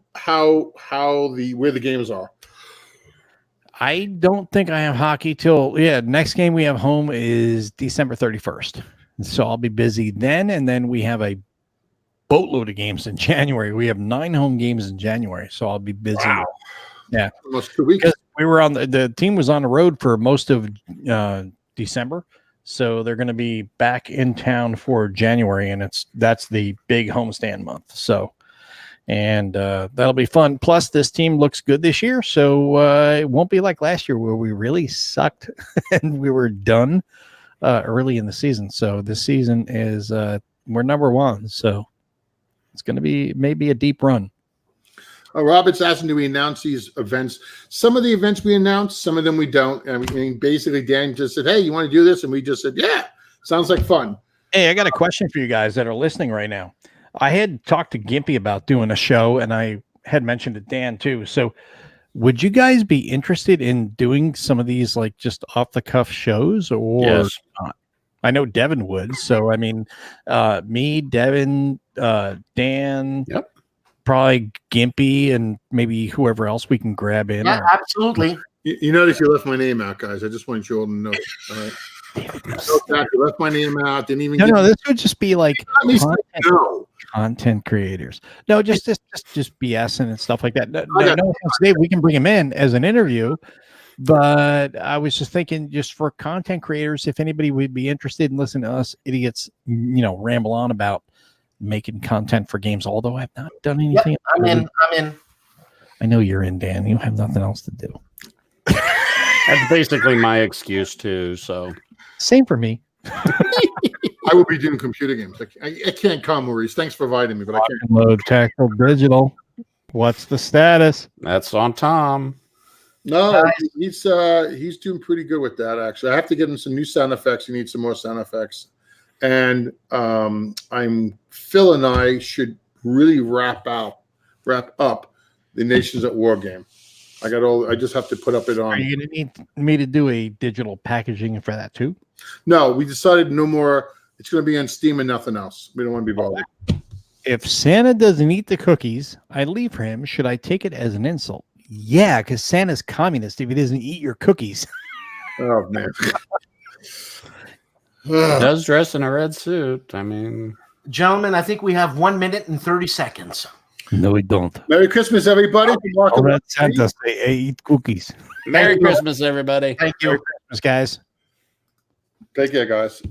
where the games are. I don't think I have hockey till next game we have home is December 31st. So I'll be busy then, and then we have a boatload of games in January. We have 9 home games in January, so I'll be busy. Wow. Yeah, almost 2 weeks. because we were on the team was on the road for most of December, so they're going to be back in town for January, and that's the big homestand month. So. And that'll be fun. Plus, this team looks good this year, so it won't be like last year where we really sucked and we were done early in the season. So this season is we're number 1, so it's going to be maybe a deep run. Robert's asking, do we announce these events? Some of the events we announce, some of them we don't. I mean, basically, Dan just said, "Hey, you want to do this?" And we just said, "Yeah, sounds like fun." Hey, I got a question for you guys that are listening right now. I had talked to Gimpy about doing a show, and I had mentioned to Dan too. So would you guys be interested in doing some of these like just off the cuff shows or Yes. not? I know Devin would. So, I mean, me, Devin, Dan, Yep. probably Gimpy, and maybe whoever else we can grab in. Yeah, absolutely. You notice you left my name out, guys. I just want you all to know. All right. You left my name out. Didn't even. No, this would just be like Let me say content, no. content creators. No, just BSing and stuff like that. No, Okay. no offense, Dave, we can bring him in as an interview, but I was just thinking, just for content creators, if anybody would be interested in listening to us idiots, ramble on about making content for games. Although I've not done anything. I'm in. I know you're in, Dan. You have nothing else to do. That's basically my excuse too. So Same for me. I will be doing computer games. I can't come, Maurice. Thanks for inviting me, but I can't. Load Tactical Digital. What's the status? that's on Tom. No, he's doing pretty good with that. Actually, I have to get him some new sound effects. He needs some more sound effects, and Phil and I should really wrap up the Nations at War game. I just have to put up it on. Are you going to need me to do a digital packaging for that too? No, we decided no more. It's going to be on Steam and nothing else. We don't want to be bothered. If Santa doesn't eat the cookies I leave for him, should I take it as an insult? Yeah, because Santa's communist if he doesn't eat your cookies. Oh man. He does dress in a red suit. I mean, Gentlemen, I think we have 1 minute and 30 seconds. No, we don't. Merry Christmas, everybody. I'll let Santa say, hey, eat cookies. Merry Christmas, everybody. Thank you. Merry Christmas, guys. Take care, guys.